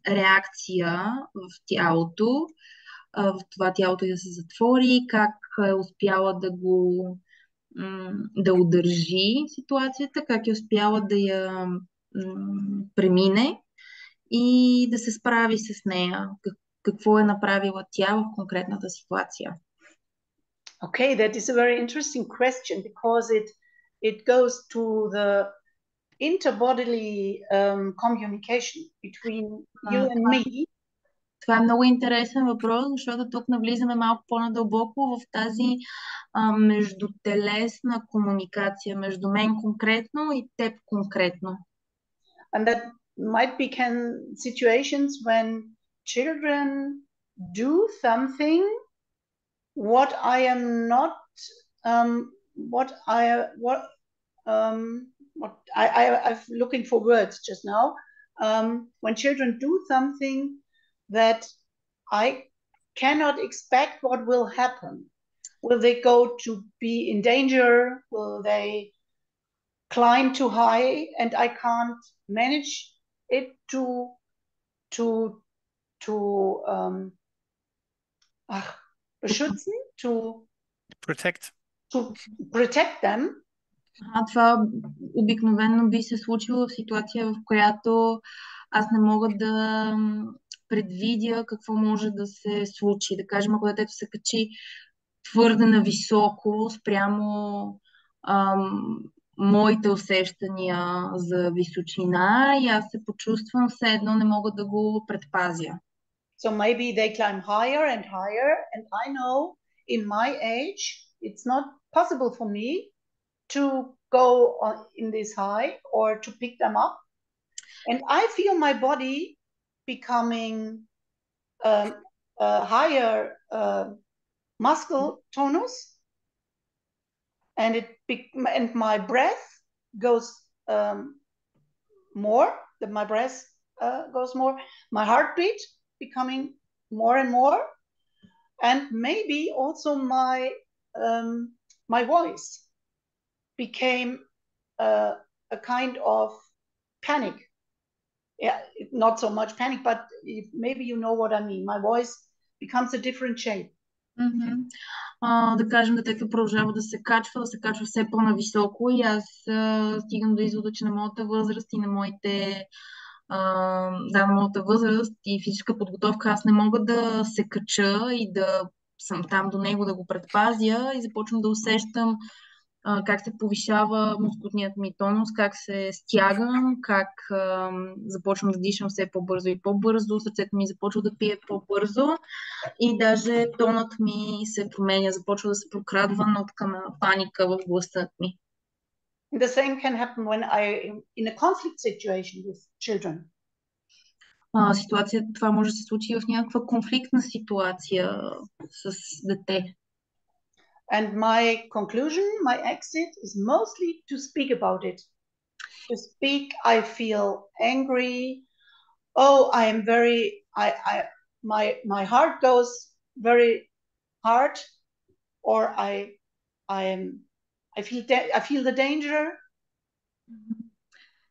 B: реакция в тялото, в това тялото да се затвори, как е успяла да удържи ситуацията, как е успяла да я премине и да се справи с нея. Какво е направила тя в конкретната ситуация?
A: Okay, that is a very interesting question because it goes to the interbodily communication between you and me.
B: Това е много интересен въпрос, защото тук навлизаме малко по-надълбоко в тази междутелесна комуникация между мен конкретно и теб конкретно.
A: And that might be situations when children do something what I am not I'm looking for words just now. When children do something that I cannot expect what will happen. Will they go to be in danger? Will they climb too high and I can't manage it to beschützen, to protect them?
B: Това обикновено би се случило в ситуация, в която аз не мога да предвидя какво може да се случи. Да кажем, ако детето се качи твърде нависоко спрямо моите усещания за височина и аз се почувствам все едно не мога да го предпазя.
A: So maybe they climb higher and higher and I know in my age it's not possible for me to go in this high or to pick them up. And I feel my body becoming higher muscle tonus, and my breath goes more. My breath goes more. My heartbeat becoming more and more, and maybe also my voice became a kind of panic. Yeah, not so much panic, but maybe you know what I mean. My voice becomes a different shape.
B: Да кажем, детето продължава да се качва все по-нависоко и аз стигам до извода, че на моята възраст и на моята възраст и физическа подготовка аз не мога да се кача и да съм там до него да го предпазя и започвам да усещам как се повишава мускулният ми тонус, как се стягам, как започвам да дишам все по-бързо и по-бързо, сърцето ми започва да пие по-бързо и даже тонът ми се променя, започва да се прокрадва нотка на паника в гласът ми.
A: The same can happen when I am in a conflict situation with children.
B: Това може да се случи в някаква конфликтна ситуация с дете.
A: And my conclusion, my exit is mostly to speak about it. To speak, I feel angry. Oh, I am very, my heart goes very hard, or I feel the danger.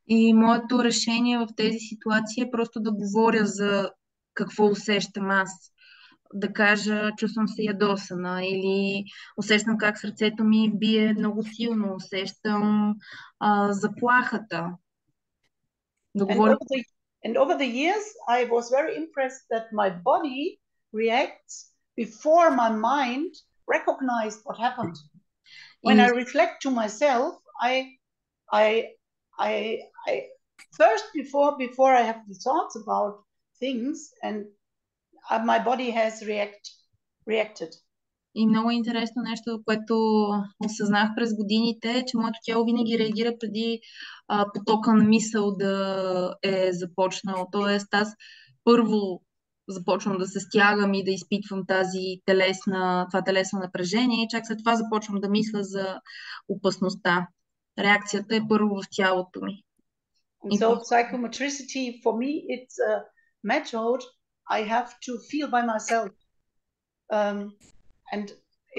B: И моето решение в тези ситуации е просто да говоря за какво усещам аз. Да кажа, чувствам се ядосана или усещам как сърцето ми бие много силно, усещам заплахата. Да говоря
A: And over the years, I was very impressed that my body reacts before my mind recognized what happened. When I reflect to myself, I first before I have the thoughts about things, and my body has reacted.
B: И много интересно нещо, което осъзнах през годините, е, че моето тяло винаги реагира преди потока на мисъл да е започнал. Тоест аз първо започвам да се стягам и да изпитвам това телесно напрежение и чак след това започвам да мисля за опасността. Реакцията е първо в тялото ми.
A: And so psychomotricity for me, it's a method I have to feel by myself. And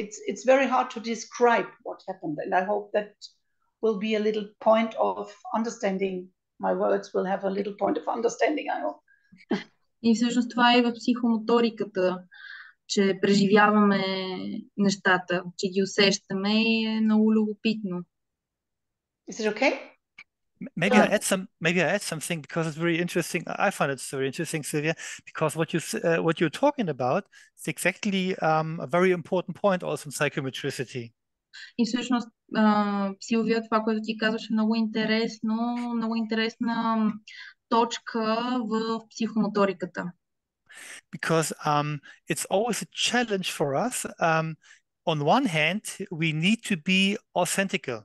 A: it's very hard to describe what happened. And I hope that will be a little point of understanding. My words will have a little point of understanding, I hope.
B: И всъщност това е в психомоториката, че преживяваме нещата, че ги усещаме и е много любопитно.
A: Is it okay?
C: Maybe I add something because it's very interesting. I find it very interesting, Sylvia, because what you're talking about is exactly a very important point also in psychometricity.
B: И всъщност, Силвия, това, което ти казваш, е много интересно, много интересна точка в психомоториката.
C: Because it's always a challenge for us. On one hand, we need to be authentical.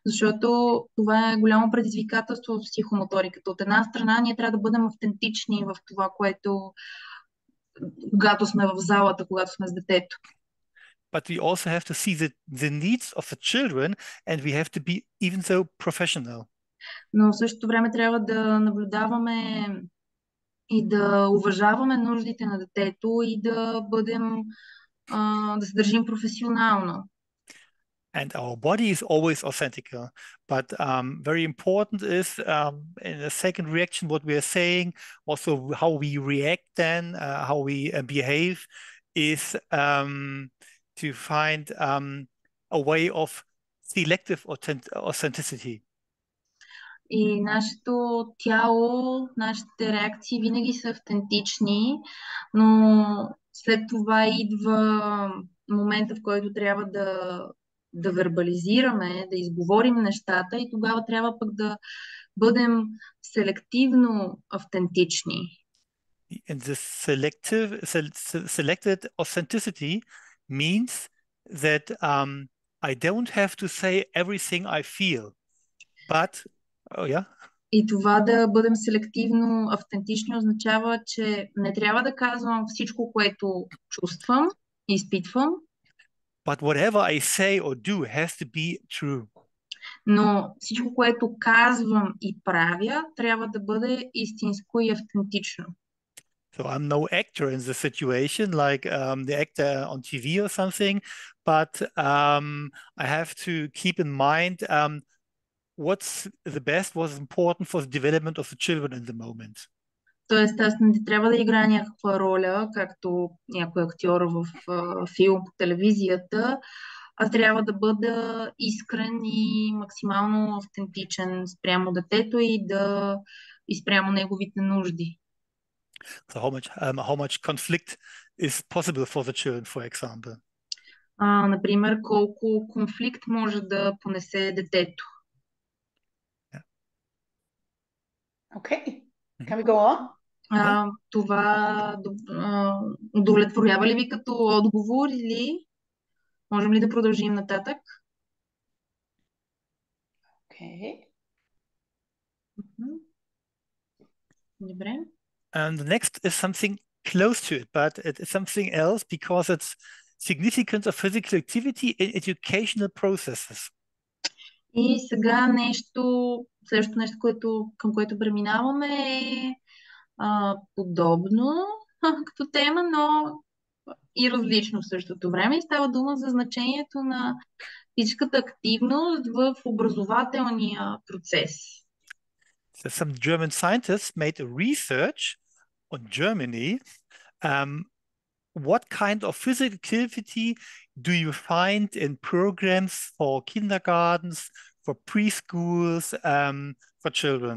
B: Защото това е голямо предизвикателство в психомоториката. От една страна, ние трябва да бъдем автентични в това, което когато сме в залата, когато сме с детето.
C: But we also have to see the needs of the children and we have to be even so professional.
B: Но в същото време трябва да наблюдаваме и да уважаваме нуждите на детето и да се държим професионално.
C: And our body is always authentical, but very important is in the second reaction what we are saying, also how we react then, how we behave is to find a way of selective authenticity.
B: И нашето тяло, нашите реакции винаги са автентични, но след това идва момента, в който трябва да вербализираме, да изговорим нещата и тогава трябва пък да бъдем селективно автентични.
C: And the selected authenticity means that I don't have to say everything I feel, but
B: И това да бъдем селективно автентични означава, че не трябва да казвам всичко, което чувствам и изпитвам.
C: But whatever I say or do has to be true.
B: Но всичко, което казвам и правя, трябва да бъде истинско и автентично.
C: So I'm no actor in the situation, like the actor on TV or something, but I have to keep in mind what's the best, what's important for the development of the children in the moment.
B: Тоест, аз не трябва да играя някаква роля, както някой актьор в филм по телевизията, а трябва да бъда искрен и максимално автентичен спрямо детето и спрямо неговите нужди.
C: So how much conflict is possible for the children, for example?
B: Например, колко конфликт може да понесе детето.
A: Okay. Can we go on?
B: Това удовлетворява ли ви като отговор или можем ли да продължим нататък?
A: Okay.
B: Добре.
C: And the next is something close to it, but it's something else because it's significance of physical activity in educational processes.
B: И сега следващото нещо, към което преминаваме е подобно като тема, но и различно в същото време. И става дума за значението на физическата активност в образователния процес.
C: So some German scientists made a research on Germany. What kind of physical activity do you find in programs for kindergartens, for preschools, for children?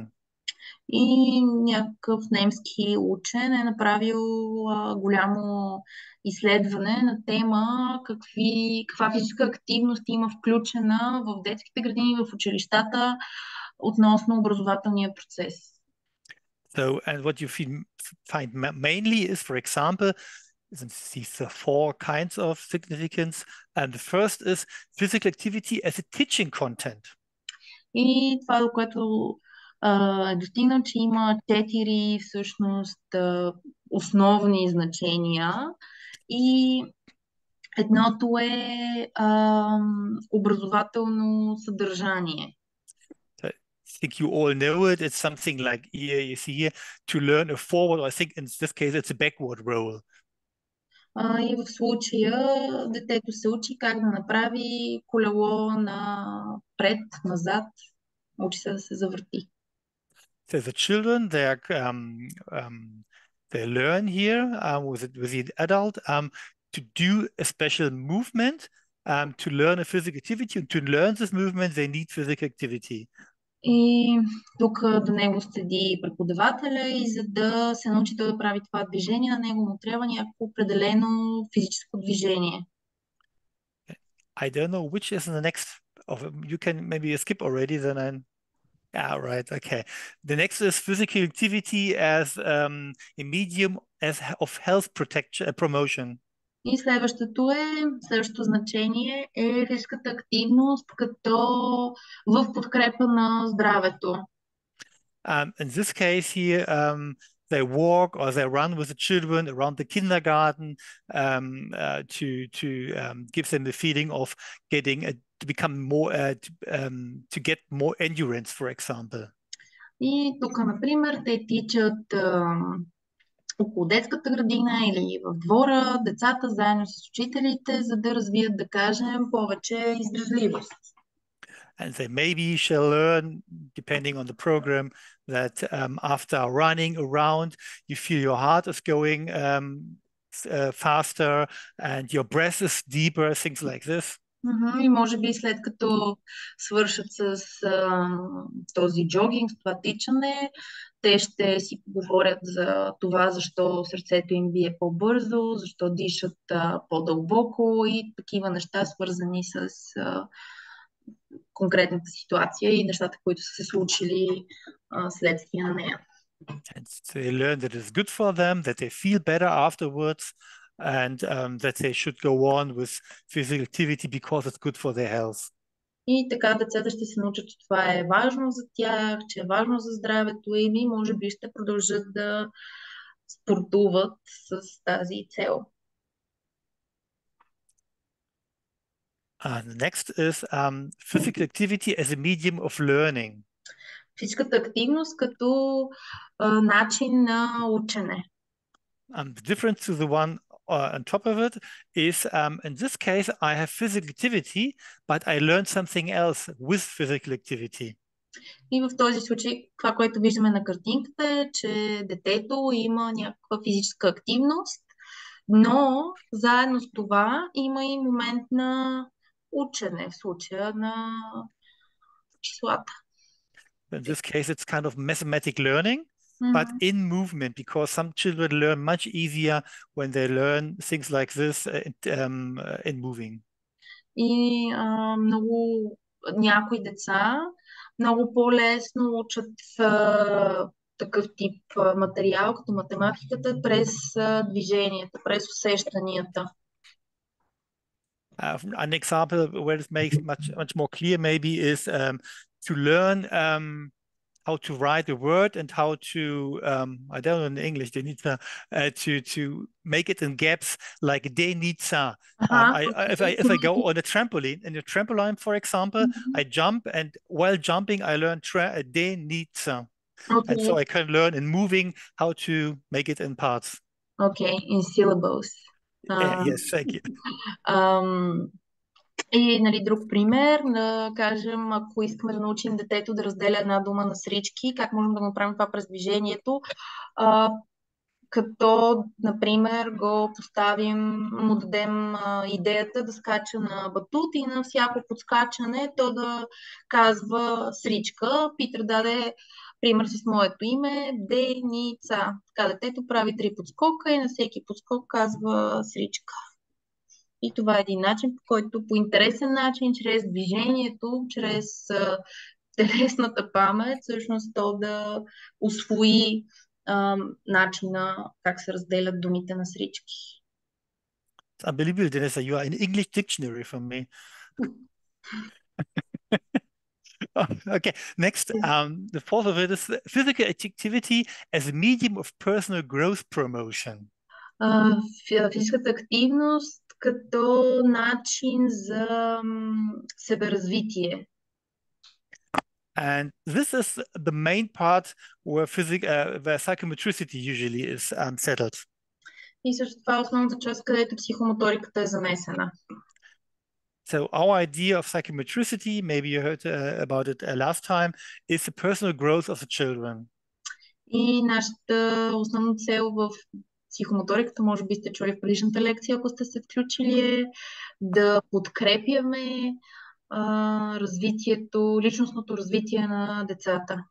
B: И някакъв немски учен е направил голямо изследване на тема каква физическа активност има включена в детските градини, в училищата относно образователния процес.
C: So, and what you find mainly is, for example, these are four kinds of significance. And the first is physical activity as a teaching content.
B: И това, до което е достигнал, че има 4 всъщност основни значения. И едното е образователно съдържание.
C: I think you all know it. It's something like here, you see here, to learn a forward, or I think in this case it's a backward roll.
B: И в случая детето се учи как да направи колело напред, назад, учи се да се завърти.
C: So the children, they learn here with the adult to do a special movement, to learn a physical activity, and to learn this movement they need physical activity.
B: И тук до него седи преподавателя и за да се научи той да прави това движение, на него му трябва някакво определено физическо движение.
C: I don't know which is the next. You can maybe skip already, then I'm... Yeah, right, okay. The next is physical activity as a medium of health promotion.
B: И следващото значение е физическата активност като в подкрепа на здравето.
C: In this case here, they walk or they run with the children around the kindergarten to give them the feeling of getting to become more to get more endurance, for example.
B: И тук, например, те тичат около детската градина или в двора, децата заедно с учителите, за да развият, да кажем, повече издръжливост.
C: And they maybe shall learn, depending on the program, that after running around, you feel your heart is going faster and your breath is deeper, things like this.
B: И може би след като свършат с този джогинг, с това тичане, те ще си поговорят за това, защо сърцето им бие по-бързо, защо дишат по-дълбоко и такива неща, свързани с конкретната ситуация и нещата, които са се случили следствие на нея.
C: And they learn that it's good for them, that they feel better afterwards, and that they should go on with physical activity because it's good for their health.
B: И така децата ще се научат, че това е важно за тях, че е важно за здравето им и може би ще продължат да спортуват с тази цел.
C: The next is physical activity as a medium of learning.
B: Физическата активност като начин на учене.
C: The difference to the one on top of it is, in this case, I have physical activity, but I learn something else with physical activity.
B: И в този случай, това, което виждаме на картинката е, че детето има някаква физическа активност, но заедно с това има и момент на учене, в случая на числата.
C: In this case, it's kind of mathematic learning, but in movement, because some children learn much easier when they learn things like this in moving.
B: И някои деца много по-лесно учат такъв тип материал, като математиката, през движенията, през усещанията.
C: An example where it makes much more clear maybe is to learn how to write a word and how to I don't know in English they need to make it in gaps like they need if I go on a trampoline, for example, I jump, and while jumping I learn they need and so I can learn in moving how to make it in parts.
B: Okay, in syllables.
C: Yes, thank you.
B: И нали, друг пример, да кажем, ако искаме да научим детето да разделя една дума на срички, как можем да го направим това през движението, като, например, го поставим, му дадем идеята да скача на батут и на всяко подскачане то да казва сричка. Петър даде Пример с моето име Деница. Така детето прави 3 подскока и на всеки подскок казва сричка. И това е един начин, по който по интересен начин, чрез движението, чрез телесната памет, всъщност то да усвои начина как се разделят думите на срички.
C: Unbelievable, Denisa. You are an English dictionary for me. Okay, next, the fourth of it is physical activity as a medium of personal growth promotion.
B: Физическата активност като начин за себеразвитие.
C: And this is the main part where where psychomotricity usually is settled.
B: И също това е основната част, където психомоториката е замесена.
C: So our idea of psychomotricity, maybe you heard about it last time, is the personal growth of the children.
B: И нашата основна цел в психомоториката, може би сте чули в предишната лекция, ако сте се включили, е да подкрепяме развитието, личностното развитие на децата.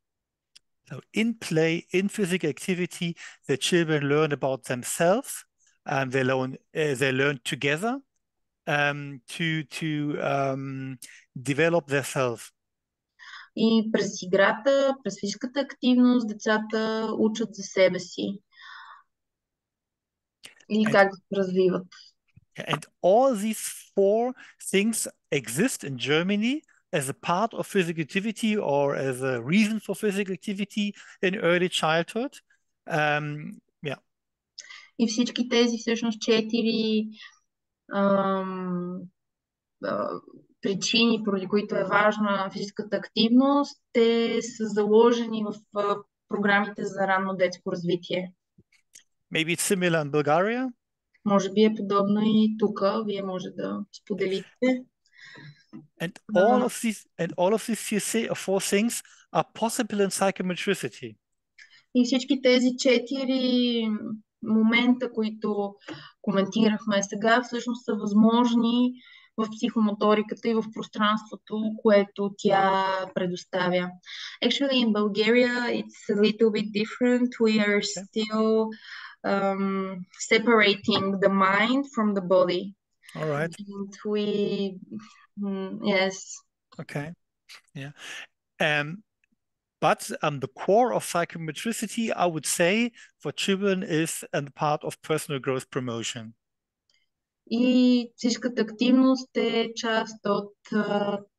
C: So in play, in physical activity, the children learn about themselves, they learn together to develop themselves.
B: И през играта, през физическата активност, децата учат за себе си. Или как да се развиват.
C: And all these four things exist in Germany as a part of physical activity or as a reason for physical activity in early childhood. Yeah.
B: И всички тези всъщност 4 причини, поради които е важна физическата активност, те са заложени в програмите за ранно детско развитие.
C: Maybe it's similar in Bulgaria.
B: Може би е подобно и тук. Вие може да споделите.
C: And all of these four things are possible in psychomotricity.
B: И всички тези 4 момента, които коментирахме сега, всъщност са възможни в психомоториката и в пространството, което тя предоставя. Actually, in Bulgaria, it's a little bit different. We are still separating the mind from the body.
C: All right.
B: And we, yes.
C: Okay. Yeah. But the core of psychomotricity, I would say, for children is a part of personal growth promotion.
B: И физическата активност е част от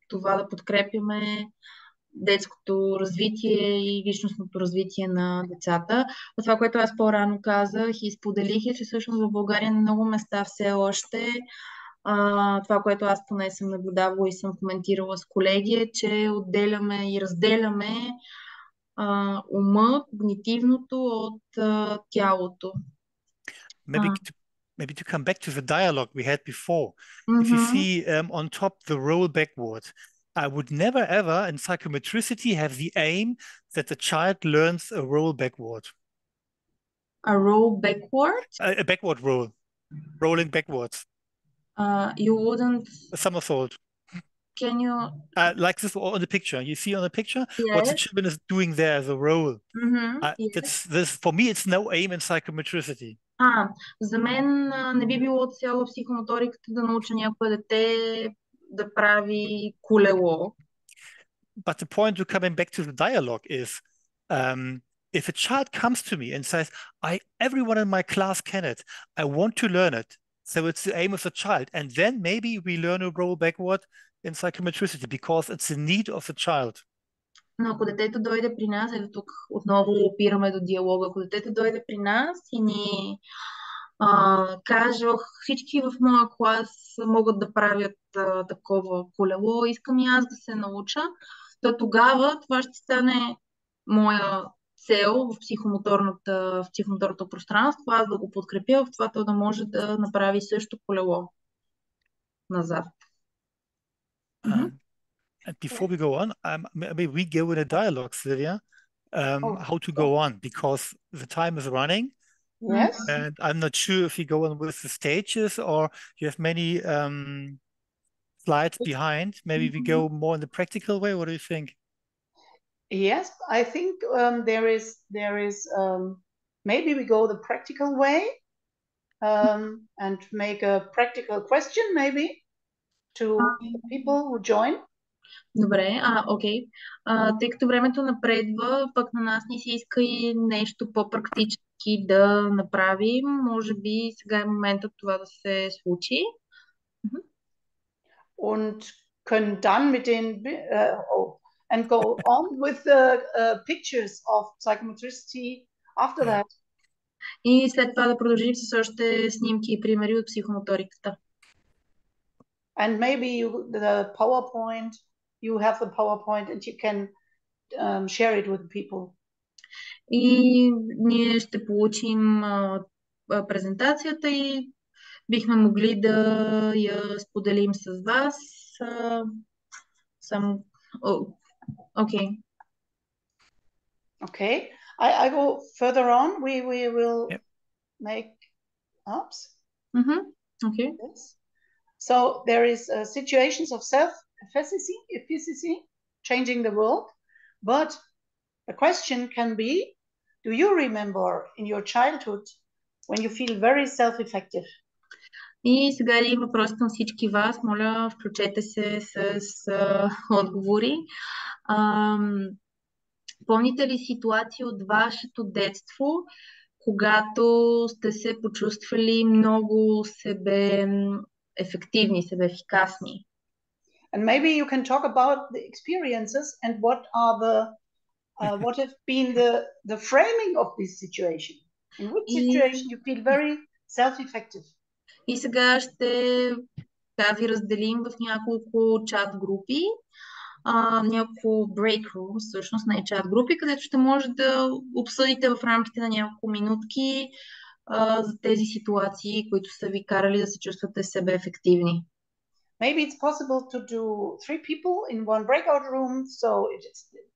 B: това да подкрепяме детското развитие и личностното развитие на децата. Това, което аз по-рано казах и споделих, е, че всъщност в България на много места все още това, което аз поне съм наблюдавала и съм коментирала с колеги, е, че отделяме и разделяме ума, когнитивното от тялото.
C: Maybe to come back to the dialogue we had before. If you see on top the roll backward, I would never ever in psychomotricity have the aim that the child learns a roll backward.
B: A roll backward?
C: A backward roll. Rolling backwards.
B: You wouldn't...
C: A somersault.
B: Can you...
C: like this on the picture. You see on the picture?
B: Yes.
C: What the children is doing there as a roll.
B: Yes.
C: For me, it's no aim in psychomotricity.
B: За мен не би било цяло психомоториката да науча някое дете да прави колело.
C: But the point to coming back to the dialogue is, if a child comes to me and says, everyone in my class can it, I want to learn it. So it's the aim of the child. And then maybe we learn a roll backward in psychomotricity because it's the need of the child.
B: Но ако детето дойде при нас, ето тук отново опираме до диалога, ако детето дойде при нас и ни каже, всички в моя клас могат да правят такова колело, искам и аз да се науча, то тогава това ще стане моя цел в психомоторното пространство, аз да го подкрепя в това, то да може да направи също колело назад.
C: And before we go on, maybe we go in a dialogue, Sylvia, how to go on, because the time is running.
A: Yes.
C: And I'm not sure if you go on with the stages or you have many slides behind. Maybe we go more in the practical way. What do you think?
A: Yes, I think there is maybe we go the practical way and make a practical question maybe to people who join.
B: Добре, окей. Тъй като времето напредва, пък на нас ни се иска и нещо по-практически да направим. Може би сега е моментът това да се случи.
A: Und können dann mit den and go on with the pictures of psychomotricity after that.
B: И след това да продължим с още снимки и примери от психомоториката.
A: And maybe the PowerPoint, you have the PowerPoint and you can share it with people.
B: И ние ще получим презентацията и бихме могли да я споделим с вас. Okay.
A: Okay. I go further on. We will make ups.
B: Okay.
A: Yes. So there is situations of self-efficacy, changing the world. But the question can be, do you remember in your childhood when you feel very self-effective?
B: И сега един въпрос към всички вас. Моля, включете се с отговори. Помните ли ситуации от вашето детство, когато сте се почувствали много ефективни, себеефикасни?
A: And maybe you can talk about the experiences and what have been the framing of this situation. In which situation you feel very self-effective?
B: И сега ще ви разделим в няколко чат групи, няколко break room, всъщност не чат групи, където ще може да обсъдите в рамките на няколко минутки за тези ситуации, които са ви карали да се чувствате себе ефективни.
A: Maybe it's possible to do 3 people in one breakout room, so it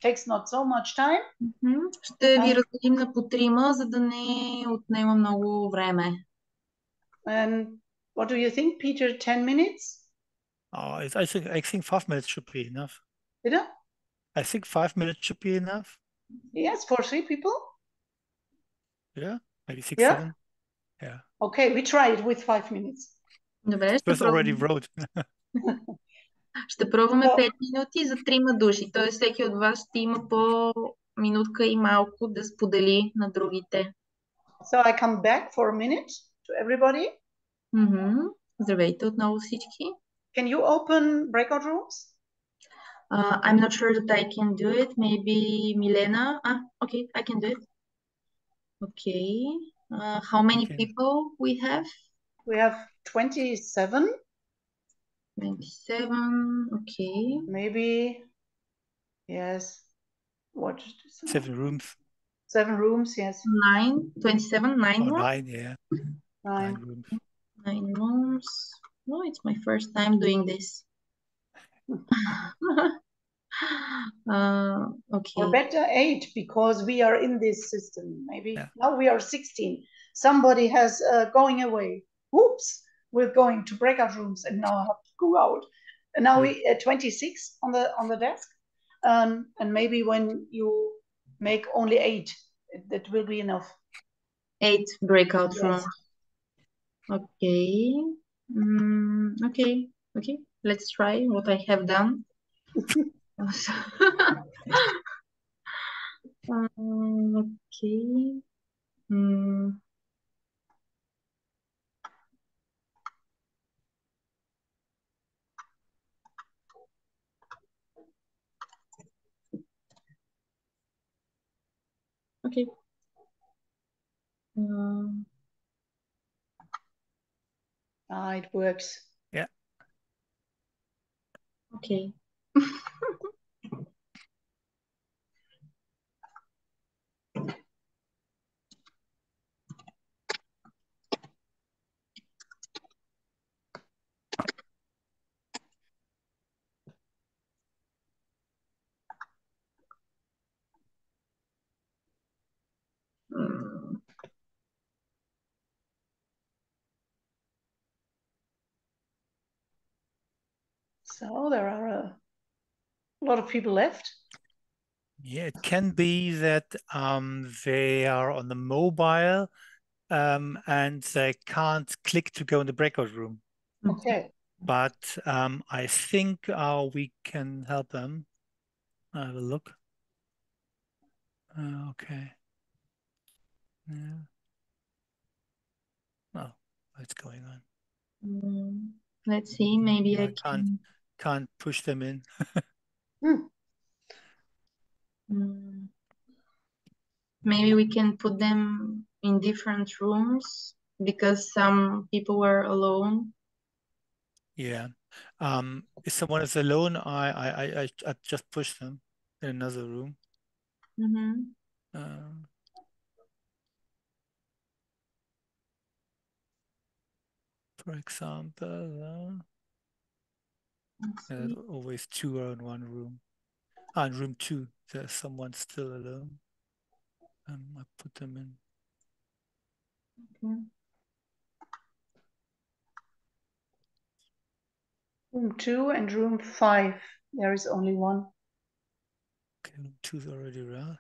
A: takes not so much time.
B: Ще ви разделим на по трима, за да не отнема много време.
A: And what do you think, Peter? 10 minutes?
C: I think 5 minutes should be enough. I think 5 minutes should be enough.
A: Yes, for 3 people.
C: Yeah, maybe 6, 7. Yeah.
A: Okay, we try it with 5 minutes.
B: Добре, ще пробваме 5 минути за 3 души. Т.е. всеки от вас ще има по минутка и малко да сподели на другите.
A: So I come back for a minute to everybody.
B: Здравейте отново всички.
A: Can you open breakout rooms?
B: I'm not sure that I can do it. Maybe Milena. Okay, I can do it. Okay. How many people we have?
A: We have 27.
B: 27. Okay.
A: Maybe. Yes. What?
C: 7 rooms.
A: 7 rooms. Yes.
B: 9. 27. 9 more.
C: 9. Yeah. 9 rooms.
B: 9 rooms. No, it's my first time doing this. Okay.
A: Or better 8, because we are in this system. Maybe now we are 16. Somebody has going away. Oops, we're going to breakout rooms, and now I have to go out. And now we 26 on the desk, and maybe when you make only 8, that will be enough.
B: 8 breakout rooms. Okay. Okay. Let's try what I have done. Okay. Okay.
A: It works.
C: Yeah.
B: Okay.
A: So there are a lot of people left.
C: Yeah, it can be that they are on the mobile and they can't click to go in the breakout room.
A: Okay.
C: But I think we can help them. I have a look. Okay. Yeah. Oh, what's going on?
B: Let's see. Maybe
C: I can't push them in.
B: Maybe we can put them in different rooms because some people were alone.
C: Yeah. If someone is alone, I just push them in another room. For example, always two are in one room. In room 2, there's someone still alone. I put them in.
B: Okay.
A: Room 2 and room 5. There is only one.
C: Okay, room 2 is already around.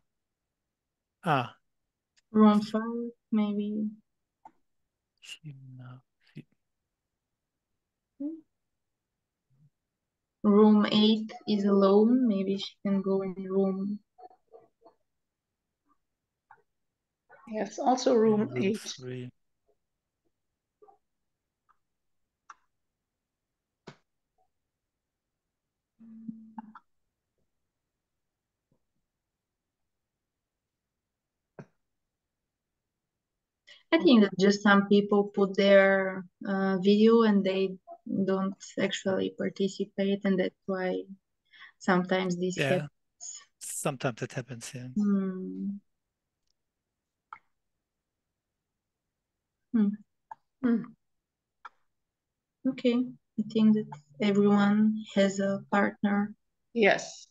B: Room 5, maybe. Room 8 is alone. Maybe she can go in room.
A: Yes, also room 8.
C: 3.
B: I think that just some people put their video and they don't actually participate, and that's why sometimes this happens.
C: Sometimes it happens, yeah.
B: Okay, I think that everyone has a partner.
A: Yes.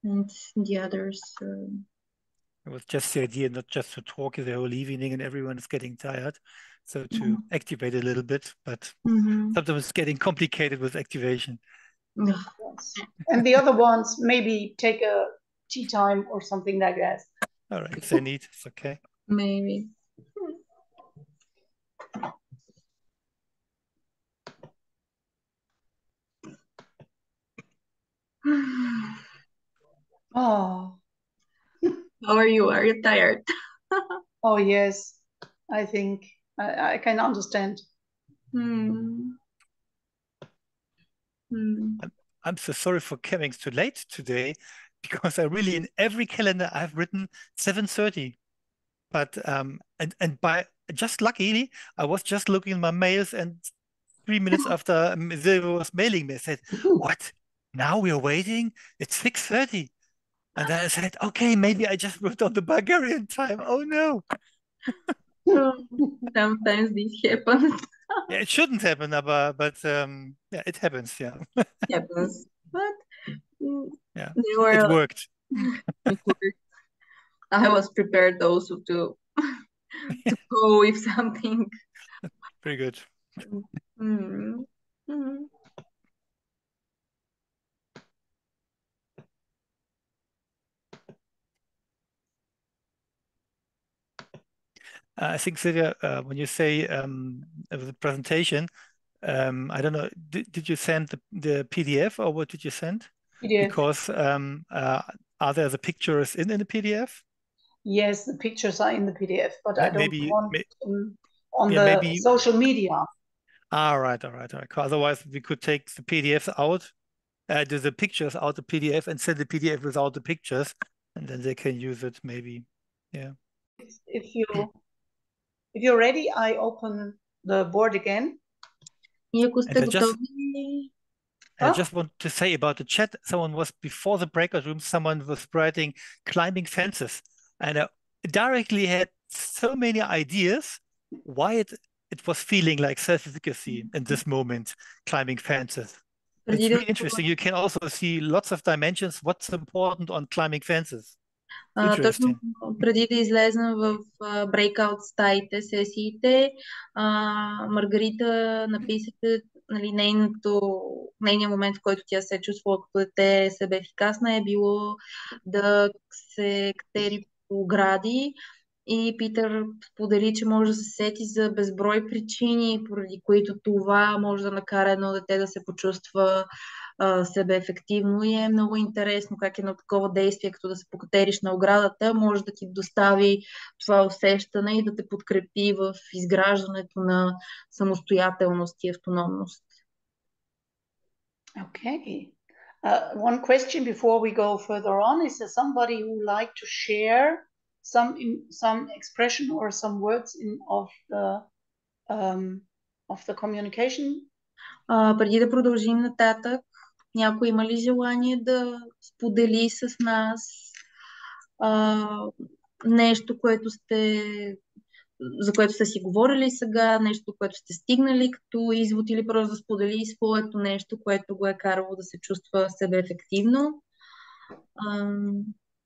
B: And the others.
C: It was just the idea, not just to talk the whole evening and everyone is getting tired. So to activate a little bit, but sometimes it's getting complicated with activation.
A: Yes. And the other ones maybe take a tea time or something like that.
C: All right, if they need, it's okay.
B: Maybe.
A: Oh.
B: How are you? Are you tired?
A: Oh, yes. I think I can understand.
C: I'm so sorry for coming too late today, because I really, in every calendar I've written 7:30. But and by just luckily, I was just looking at my mails, and 3 minutes after they was mailing me, I said, "What? Now we're waiting? It's 6:30." And then I said, "Okay, maybe I just wrote down the Bulgarian time. Oh no!"
B: Sometimes this happens.
C: Yeah, it shouldn't happen, but yeah, it happens. Yeah,
B: happens. But
C: yeah, it worked.
B: It worked. I was prepared also to go with something.
C: Very good. I think, Sylvia, when you say the presentation, I don't know, did you send the PDF or what did you send?
A: PDF.
C: Because are there the pictures in the PDF?
A: Yes, the pictures are in the PDF, but I don't want them on
C: the
A: social media.
C: All right. Otherwise, we could take the PDFs out, do the pictures out the PDF and send the PDF without the pictures, and then they can use it maybe. Yeah.
A: If you're ready, I open the board again.
C: I just want to say about the chat, someone was, before the breakout room, someone was writing climbing fences, and I directly had so many ideas why it was feeling like self-efficacy in this moment, climbing fences. It's really interesting. You can also see lots of dimensions, what's important on climbing fences.
B: Точно преди да излезна в breakout стаите, сесиите, Маргарита написате, нали, нейният момент, в който тя се чувствала като дете себеефикасна, е било да се катери по огради. И Питър сподели, че може да се сети за безброй причини, поради които това може да накара едно дете да се почувства себе ефективно, и е много интересно как едно такова действие, като да се покатериш на оградата, може да ти достави това усещане и да те подкрепи в изграждането на самостоятелност и автономност.
A: Okay. One question before we go further on: is there somebody who would like to share some expression or some words of the communication?
B: Преди да продължим нататък, някой има ли желание да сподели с нас нещо, за което сте си говорили сега, нещо, което сте стигнали като извод, или просто да сподели своето нещо, което го е карало да се чувства себе ефективно?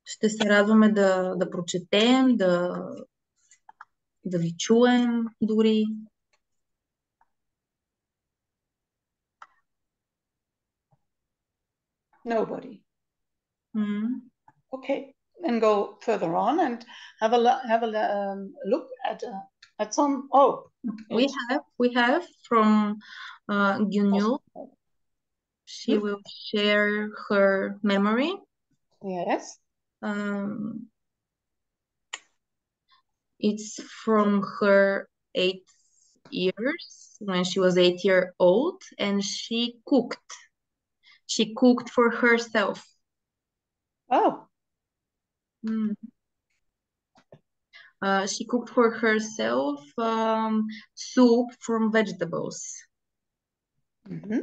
B: Ще се радваме да прочетем, да ви чуем дори.
A: Nobody. Okay, then go further on and have a look at some. Oh,
B: we have from Gunul. She will share her memory.
A: Yes.
B: It's from her 8 years, when she was 8 years old, and she cooked. She cooked for herself.
A: Oh.
B: She cooked for herself soup from vegetables.
A: Mm-hmm.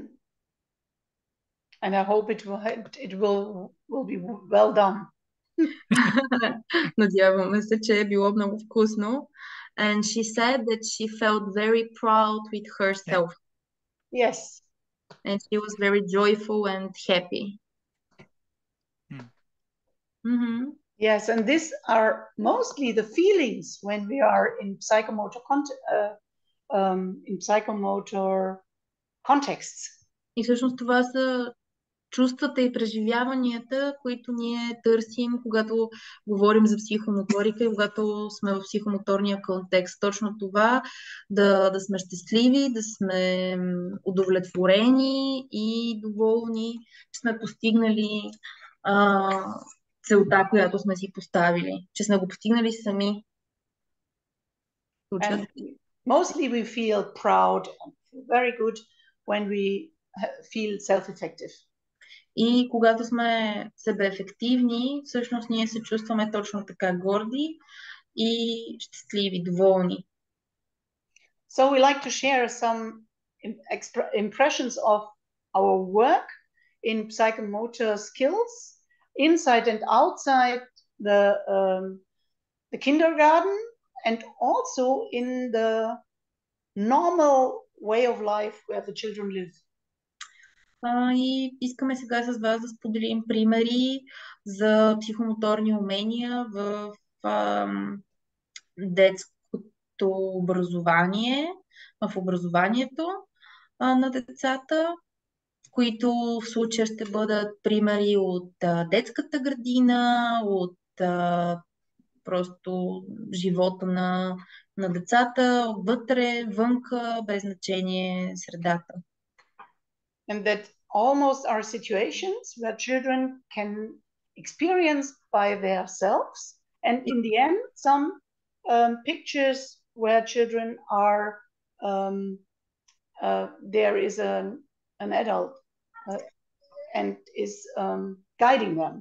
A: And I hope it will be well done.
B: Надяваме се, че е било много вкусно. And she said that she felt very proud with herself.
A: Yes.
B: And she was very joyful and happy.
A: Yes, and these are mostly the feelings when we are in psychomotor contexts.
B: И всъщност това са чувствата и преживяванията, които ние търсим, когато говорим за психомоторика и когато сме в психомоторния контекст. Точно това, да сме щастливи, да сме удовлетворени и доволни, че сме постигнали целта, която сме си поставили, че сме го постигнали сами.
A: Mostly we feel proud and very good when we feel self-effective.
B: И когато сме себеефективни, всъщност ние се чувстваме точно така горди и щастливи, доволни.
A: So we like to share some impressions of our work in psychomotor skills inside and outside the kindergarten, and also in the normal way of life where the children live.
B: И искаме сега с вас да споделим примери за психомоторни умения в детското образование, в образованието на децата, които в случая ще бъдат примери от детската градина, от просто живота на децата, отвътре, вънка, без значение средата.
A: And that almost are situations where children can experience by themselves, and in the end some pictures where children are there is an adult and is guiding them.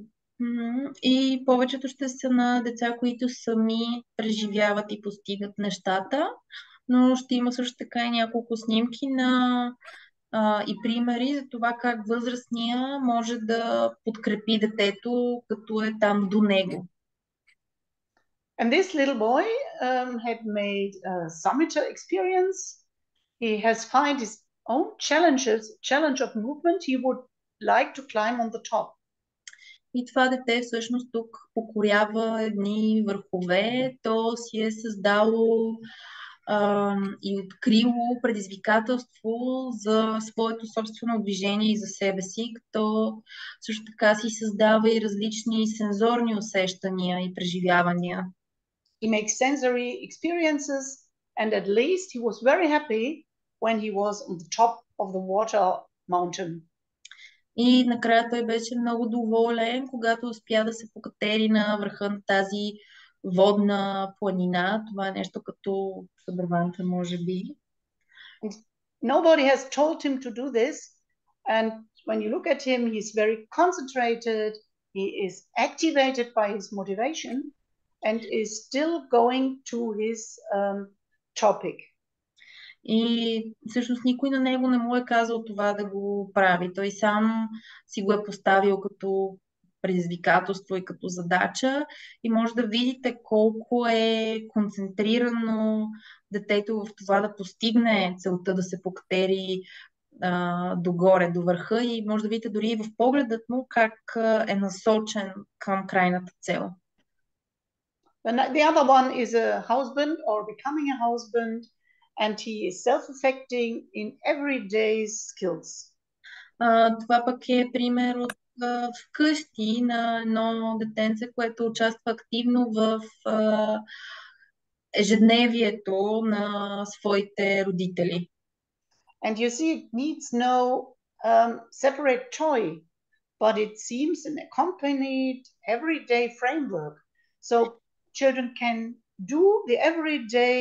B: И повечето ще са на деца, които сами преживяват и постигат нещата, но ще има също така и няколко снимки и примери за това как възрастния може да подкрепи детето, като е там до него.
A: And this little boy had made a summiter experience. He has found his own challenge of movement. He would like to climb on the top.
B: И това дете всъщност тук покорява едни върхове, то си е създало и открило предизвикателство за своето собствено движение и за себе си, като също така си създава и различни сензорни усещания и преживявания.
A: He makes sensory experiences, and at least he was very happy when he was on the top of the water mountain.
B: И накрая той беше много доволен, когато успя да се покатери на върха на тази водна планина. Това е нещо като събърванка, може би.
A: Nobody has told him to do this, and when you look at him, he's very concentrated, he is activated by his motivation, and is still going to his topic.
B: И всъщност никой на него не му е казал това да го прави. Той сам си го е поставил като предизвикателство и като задача и може да видите колко е концентрирано детето в това да постигне целта да се покатери догоре, до върха и може да видите дори и в погледът му как е насочен към крайната цел.
A: The other one is a husband or becoming a husband, and he is self-affecting in everyday skills.
B: Това пък е пример от вкъщи на едно детенце, което участва активно в ежедневието на своите родители.
A: And you see, it needs no separate toy, but it seems an accompanied everyday framework. So children can do the everyday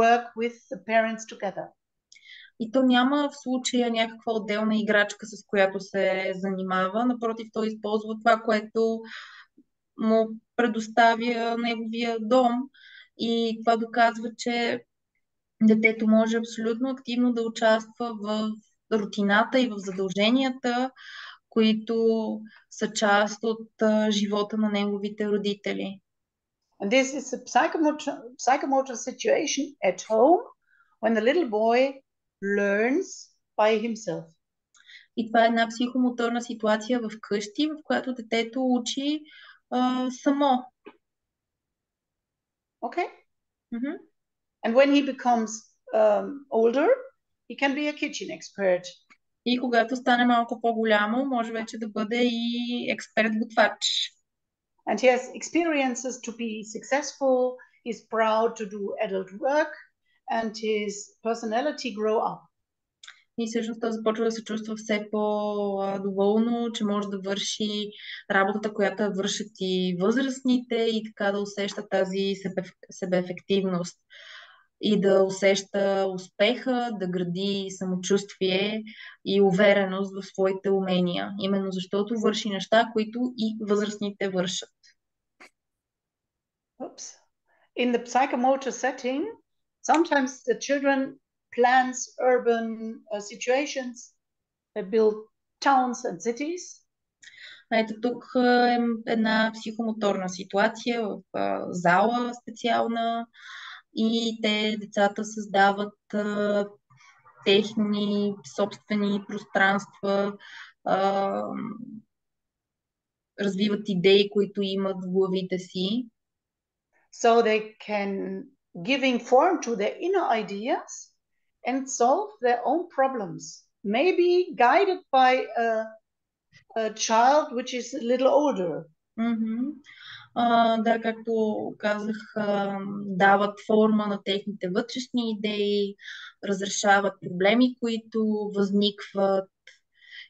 A: work with the parents together.
B: И то няма в случая някаква отделна играчка, с която се занимава. Напротив, той използва това, което му предоставя неговия дом. И това доказва, че детето може абсолютно активно да участва в рутината и в задълженията, които са част от живота на неговите родители.
A: And this is a psychomotor situation at home when the little boy learns by himself.
B: И това е една психомоторна ситуация в къщи, в която детето учи само.
A: Okay?
B: Mm-hmm.
A: And when he becomes older, he can be a kitchen expert.
B: И когато стане малко по-голямо, може вече да бъде и експерт-готвач.
A: And he has experiences to be successful, he's proud to do adult work, and his personality grow up.
B: И всъщност той започва да се чувства все по-доволно, че може да върши работата, която вършат и възрастните и така да усеща тази себеефективност и да усеща успеха, да гради самочувствие и увереност в своите умения. Именно защото върши неща, които и възрастните вършат.
A: Oops. In the psychomotor setting, sometimes the children plans urban situations, they build towns and cities.
B: Ето тук е една психомоторна ситуация в зала специална и децата създават техни собствени пространства, развиват идеи, които имат в главите си.
A: So they can giving form to their inner ideas and solve their own problems, maybe guided by a child which is a little older.
B: Mm-hmm. Да, както казах, дават форма на техните вътрешни идеи, разрешават проблеми, които възникват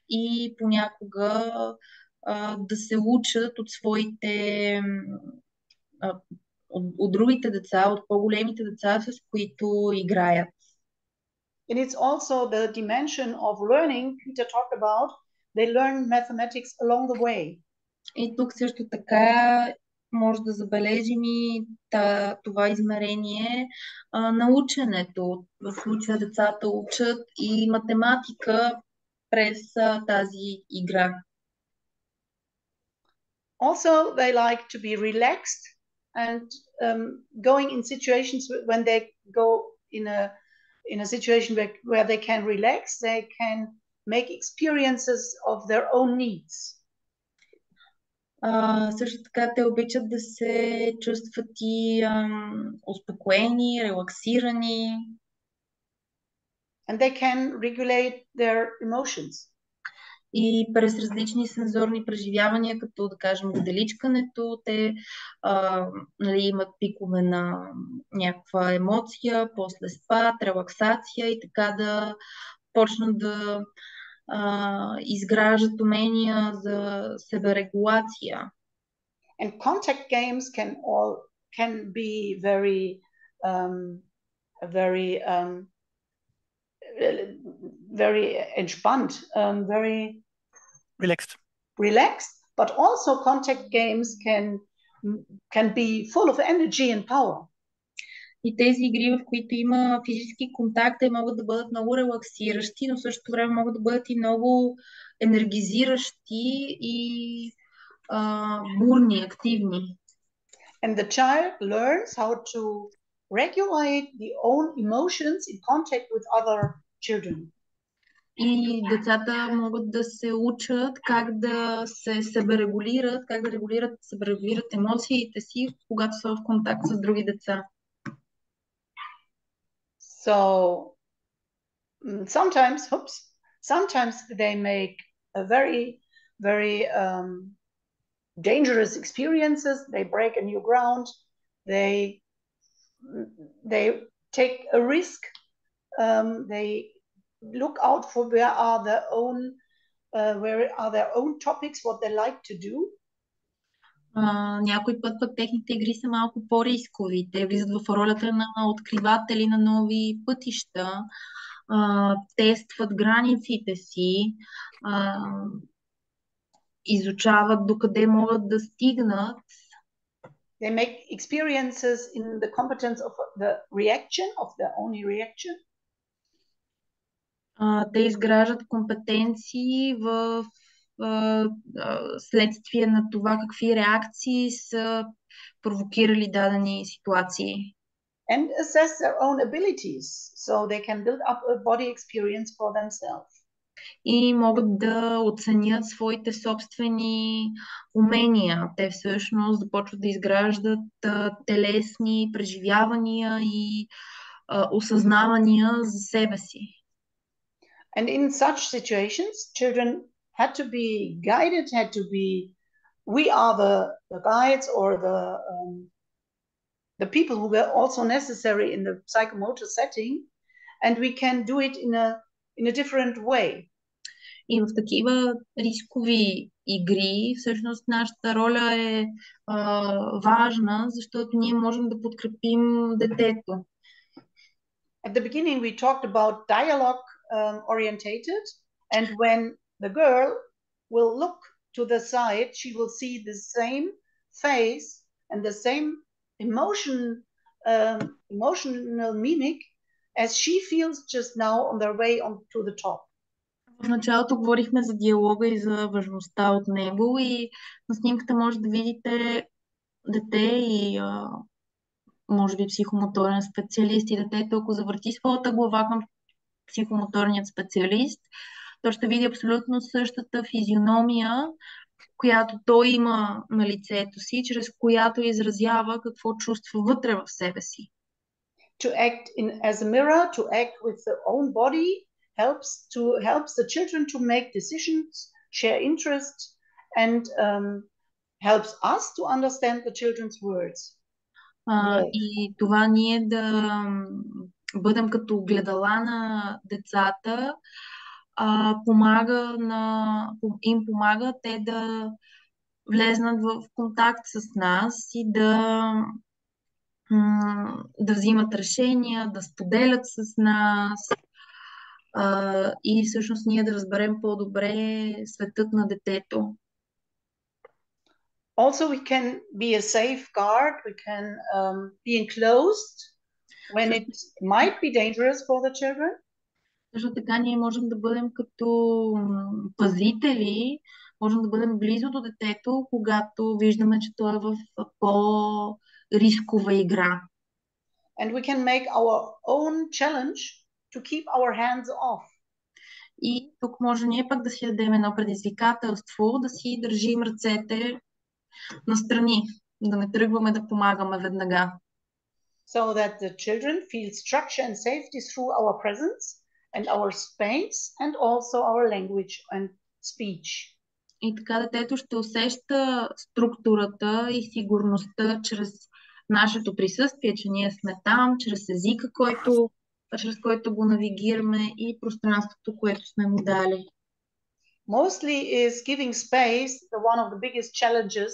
B: и понякога да се учат от своите от другите деца, от по-големите деца, с които играят.
A: And it's also the dimension of learning Peter talked about. They learn mathematics along the way.
B: И тук също така може да забележим и това измерение на ученето. В случая децата учат и математика през тази игра.
A: Also, they like to be relaxed and going in situations when they go in a situation where they can relax, they can make experiences of their own needs.
B: Също така те обичат да се чувстват и успокоени, релаксирани.
A: And they can regulate their emotions.
B: И през различни сензорни преживявания, като да кажем годеличкането, те нали, имат пикове на някаква емоция, после спад, релаксация и така да почнат да изграждат умения за себерегулация.
A: And contact games can be very very entspannt, very relaxed, but also contact games can be full of energy and power.
B: И тези игри, в които има физически контакт, те могат да бъдат много релаксиращи, но в същото време могат да бъдат и много енергизиращи и бурни, активни.
A: And the child learns how to regulate the own emotions in contact with other children.
B: И децата могат да се учат как да се себерегулират, как да себерегулират емоциите си, когато са в контакт с други деца.
A: So sometimes they make a very dangerous experiences. They break a new ground. They take a risk. They look out for where are their own topics, what they like to do.
B: Някой път пък техните игри са малко по-рискови. Те влизат в ролята на откриватели на нови пътища, тестват границите си, изучават докъде могат да стигнат.
A: They make experiences in the competence of the reaction, of their only reaction.
B: Те изграждат компетенции в следствие на това какви реакции са провокирали дадени ситуации.
A: And assess their own abilities, so they can build up a body experience for themselves.
B: И могат да оценят своите собствени умения. Те всъщност започват да изграждат телесни преживявания и осъзнавания за себе си.
A: And in such situations, children had to be guided, we are the guides or the people who were also necessary in the psychomotor setting, and we can do it in a different way.
B: И в такива рискови игри, всъщност нашата роля е важна, защото ние можем да подкрепим детето.
A: At the beginning, we talked about dialogue orientated, and when the girl will look to the side, she will see the same face and the same emotional mimic as she feels just now on their way on to the top.
B: В началото говорихме за диалога и за важността от него и на снимката може да видите дете и може би психомоторен специалист и детето, ако завърти своята глава към психомоторният специалист, то ще види абсолютно същата физиономия, която той има на лицето си, чрез която изразява какво чувства вътре в себе си.
A: To act as a mirror, to act with their own body helps the children to make decisions, share interests, and helps us to understand the children's words.
B: И това ние да бъдем като гледала на децата, им помага те да влезнат в контакт с нас и да взимат решения, да споделят с нас и всъщност ние да разберем по-добре светът на детето.
A: Also, we can be a safeguard, we can be enclosed when it might be dangerous for the children.
B: Също така ние можем да бъдем като пазители, можем да бъдем близо до детето, когато виждаме, че то е в по-рискова игра.
A: And we can make our own challenge to keep our hands off.
B: И тук може ние пък да си дадем едно предизвикателство, да си държим ръцете настрани, да не тръгваме да помагаме веднага.
A: So that the children feel structure and safety through our presence and our space and also our language and speech.
B: И така детето ще усеща структурата и сигурността чрез нашето присъствие, че ние сме там, чрез езика, чрез който го навигираме и пространството, което сме му дали.
A: Mostly is giving space, one of the biggest challenges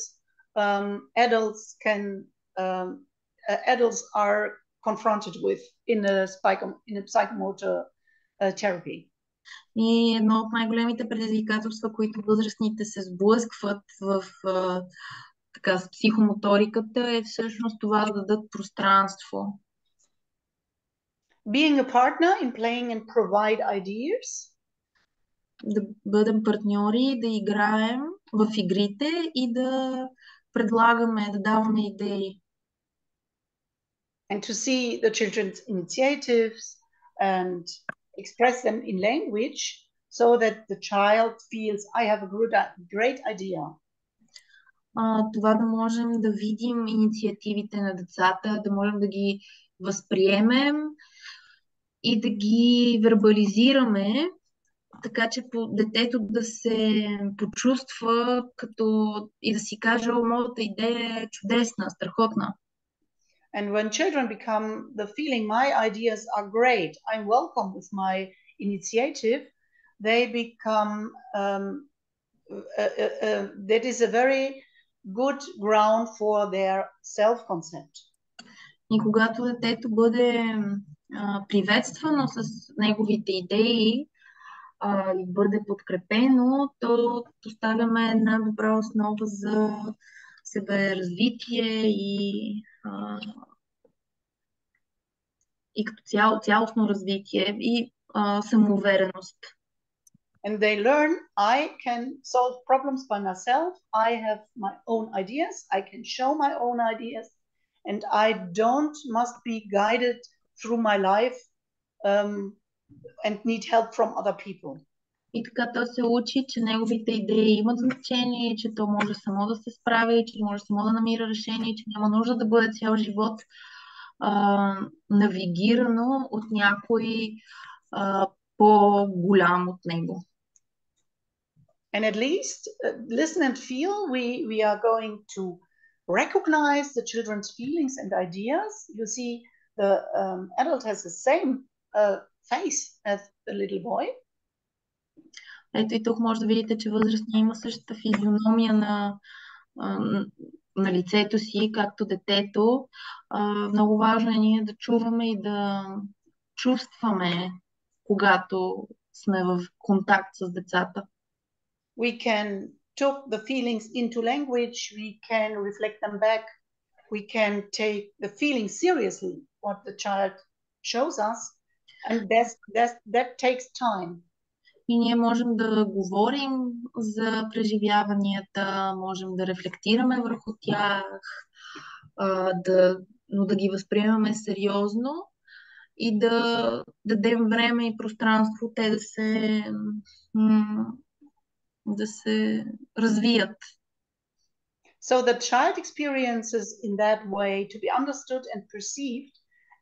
A: adults are confronted with in a psychomotor therapy.
B: И едно от най-големите предизвикателства, които възрастните се сблъскват в с психомоториката, е всъщност това да дадат пространство.
A: Being a partner in playing and provide ideas.
B: Да бъдем партньори, да играем в игрите и да предлагаме, да даваме идеи.
A: And to see the children's initiatives and express them in language so that the child feels I have a great idea.
B: Това да можем да видим инициативите на децата, да можем да ги възприемем и да ги вербализираме, така че детето да се почувства и да си каже, моята идея е чудесна, страхотна.
A: And when children become the feeling my ideas are great, I'm welcome with my initiative, they become, that is a very good ground for their self-concept.
B: И когато детето бъде приветствано с неговите идеи и бъде подкрепено, то поставяме една добра основа за себеразвитие и като цялостно развитие и самоувереност.
A: And they learn I can solve problems by myself, I have my own ideas, I can show my own ideas, and I must be guided through my life and need help from other people.
B: И така той се учи, че неговите идеи имат значение, че то може само да се справи, че може само да намира решение, че няма нужда да бъде цял живот навигирано от някой по-голям от него.
A: And at least listen and feel, we are going to recognize the children's feelings and ideas. You see, the adult has the same face as the little boy.
B: Ето и тук може да видите, че възрастният има същата физиономия на лицето си, както детето. Много важно е ние да чуваме и да чувстваме, когато сме в контакт с децата.
A: We can take the feelings into language, we can reflect them back, we can take the feelings seriously, what the child shows us, and that takes time.
B: И ние можем да говорим за преживяванията, можем да рефлектираме върху тях, но да ги възприемаме сериозно и да дадем време и пространство те да се развият.
A: So the child experiences in that way to be understood and perceived,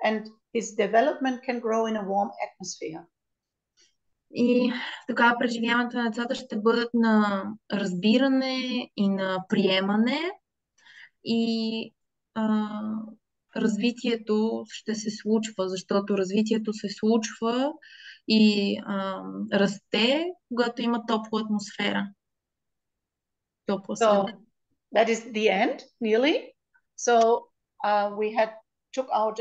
A: and his development can grow in a warm atmosphere.
B: И така преживяването на децата ще бъдат на разбиране и на приемане и развитието ще се случва, защото развитието се случва и расте, когато има топла атмосфера.
A: So that is the end, nearly. So we took out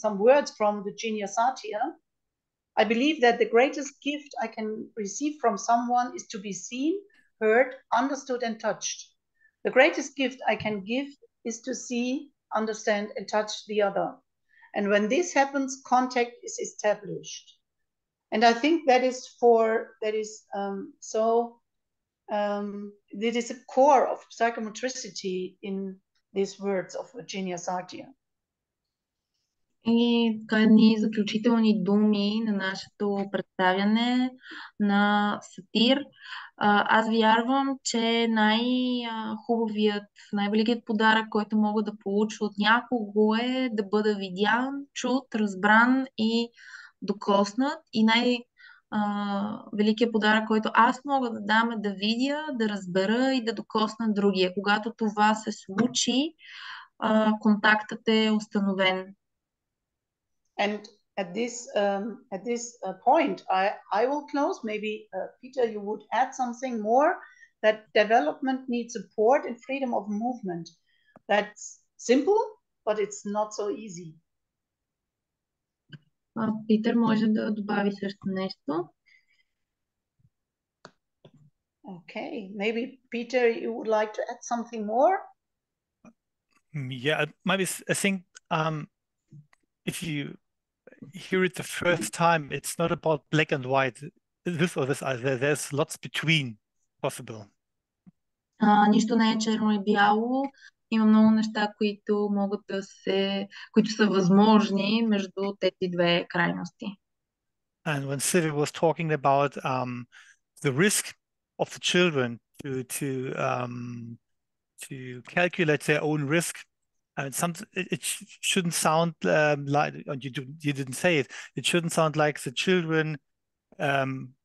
A: some words from the Genia Satya. I believe that the greatest gift I can receive from someone is to be seen, heard, understood, and touched. The greatest gift I can give is to see, understand, and touch the other. And when this happens, contact is established. And I think that is a core of psychomotricity in these words of Genia Satya.
B: И така едни заключителни думи на нашето представяне на сатир. Аз вярвам, че най-хубавият, най-великият подарък, който мога да получа от някого е да бъда видян, чут, разбран и докоснат. И великият подарък, който аз мога да дам е да видя, да разбера и да докосна другия. Когато това се случи, контактът е установен.
A: And at this point, I will close. Maybe Peter, you would add something more. That development needs support and freedom of movement. That's simple, but it's not so easy.
B: Питър може да добави също нещо.
A: Okay, maybe Peter, you would like to add something more?
C: Yeah, maybe I think if you hear it the first time, it's not about black and white, this or this. There's lots between possible.
B: Нищо не е черно и бяло. Има много неща, които са възможни между тези две крайности.
C: And when Sylvia was talking about the risk of the children to calculate their own risk, and it shouldn't sound like, you didn't say it, it shouldn't sound like the children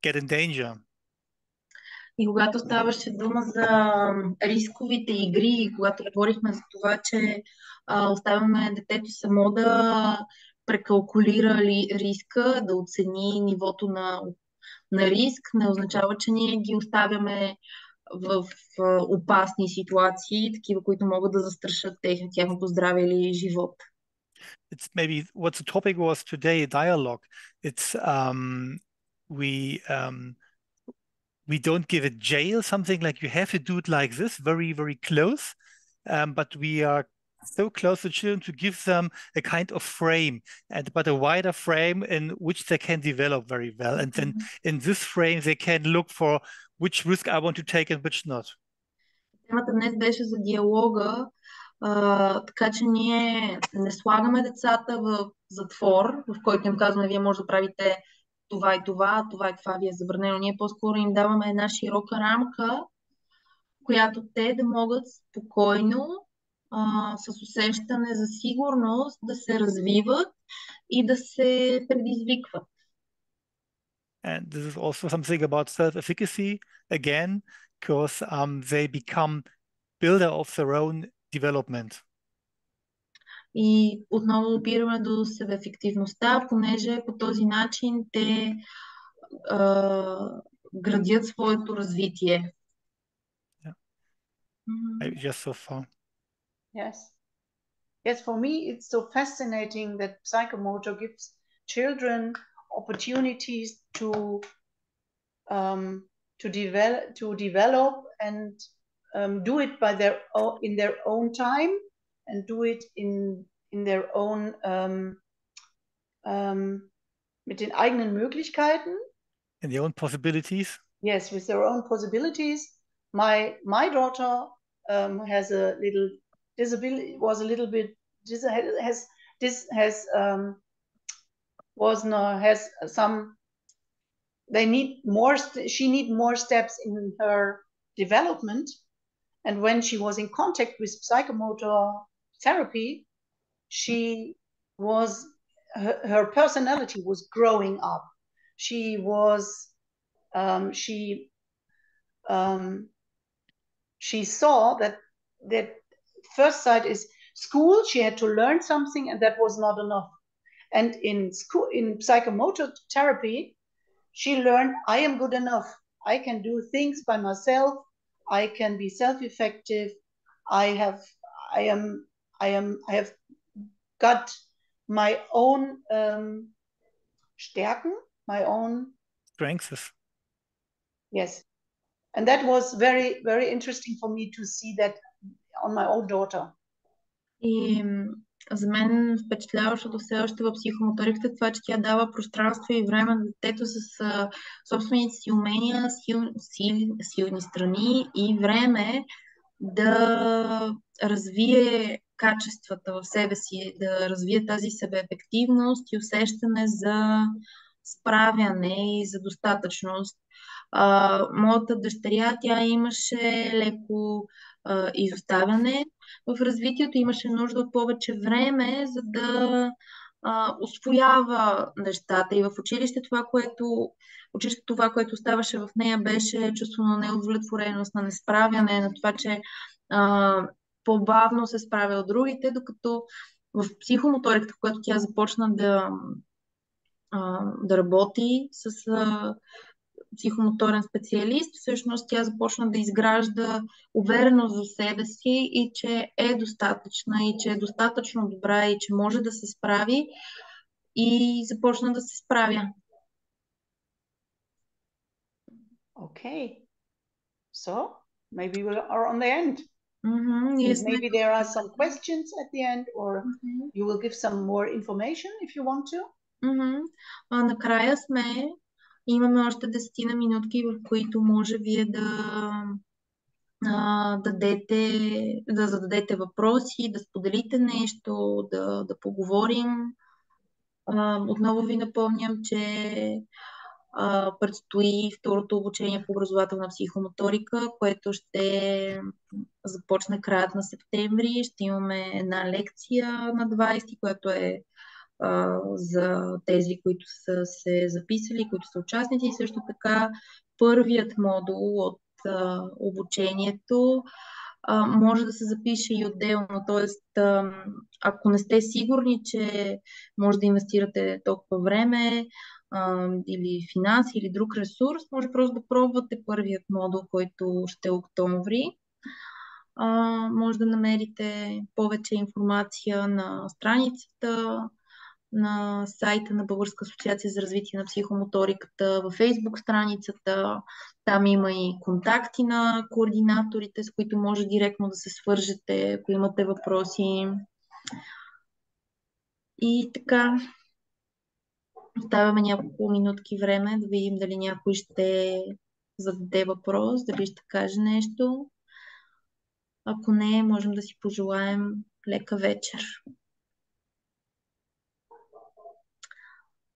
C: get in danger.
B: И когато ставаше дума за рисковите игри, когато говорихме за това, че оставяме детето само да прекалкулира риска, да оцени нивото на риск, не означава, че ние ги оставяме в опасни ситуации, такива, които могат да застрашат тяхното здраве или живот.
C: It's maybe what the topic was today, dialogue. It's we don't give it jail, something like you have to do it like this, very, very close. But we are so close to children to give them a kind of frame, but a wider frame in which they can develop very well. And then in this frame, they can look for which risk I want to take and which not.
B: Темата днес беше за диалога, така че ние не слагаме децата в затвор, в който им казваме, вие може да правите това и това, това и това ви е забранено. Ние по-скоро им даваме една широка рамка, която те да могат спокойно, с усещане за сигурност да се развиват и да се предизвикват.
C: And this is also something about self-efficacy again, because they become builder of their own development.
B: И отново опираме до себеефективността, понеже по този начин те градят своето развитие.
C: Just so far.
A: Yes. Yes, for me it's so fascinating that psychomotor gives children opportunities to develop and do it in their own time and do it in their own mit den eigenen Möglichkeiten.
C: In their own possibilities.
A: Yes, with their own possibilities. My daughter has a little disability. Was a little bit has some. They need more. She need more steps in her development, and when she was in contact with psychomotor therapy, her personality was growing up. She saw that first sight is school. She had to learn something, and that was not enough. And in school, in psychomotor therapy, she learned I am good enough. I can do things by myself. I can be self-effective. I have got my own Stärken, my own
C: strengths.
A: Yes. And that was very, very interesting for me to see that on my own daughter.
B: И за мен впечатляващото все още в психомоториката това, че тя дава пространство и време на детето с собствените си умения, силни страни и време да развие качествата в себе си, да развие тази себеефективност и усещане за справяне и за достатъчност. Моята дъщеря, тя имаше леко изоставяне в развитието, имаше нужда от повече време, за да усвоява нещата. И в училище това, което оставаше в нея, беше чувство на неудовлетвореност, на несправяне, на това, че по-бавно се справя от другите, докато в психомоториката, когато тя започна да работи с психомоторен специалист, всъщност тя започна да изгражда увереност в себе си и че е достатъчна, и че е достатъчно добра, и че може да се справи, и започна да се справя.
A: Okay. So, maybe we are on the end.
B: Yes,
A: Maybe there are some questions at the end, or you will give some more information if you want to.
B: Накрая сме. Имаме още 10 минутки, в които може вие да зададете въпроси, да споделите нещо, да поговорим. Отново ви напомням, че предстои второто обучение по образователна психомоторика, което ще започне краят на септември. Ще имаме една лекция на 20, която е за тези, които са се записали, които са участници. И също така първият модул от обучението може да се запише и отделно. Тоест, ако не сте сигурни, че може да инвестирате толкова време или финанси или друг ресурс, може просто да пробвате първият модул, който ще е октомври. Може да намерите повече информация на страницата, на сайта на Българска асоциация за развитие на психомоториката, във Facebook страницата. Там има и контакти на координаторите, с които може директно да се свържете, ако имате въпроси. И така, оставяме няколко минутки време да видим дали някой ще зададе въпрос, дали ще каже нещо. Ако не, можем да си пожелаем лека вечер.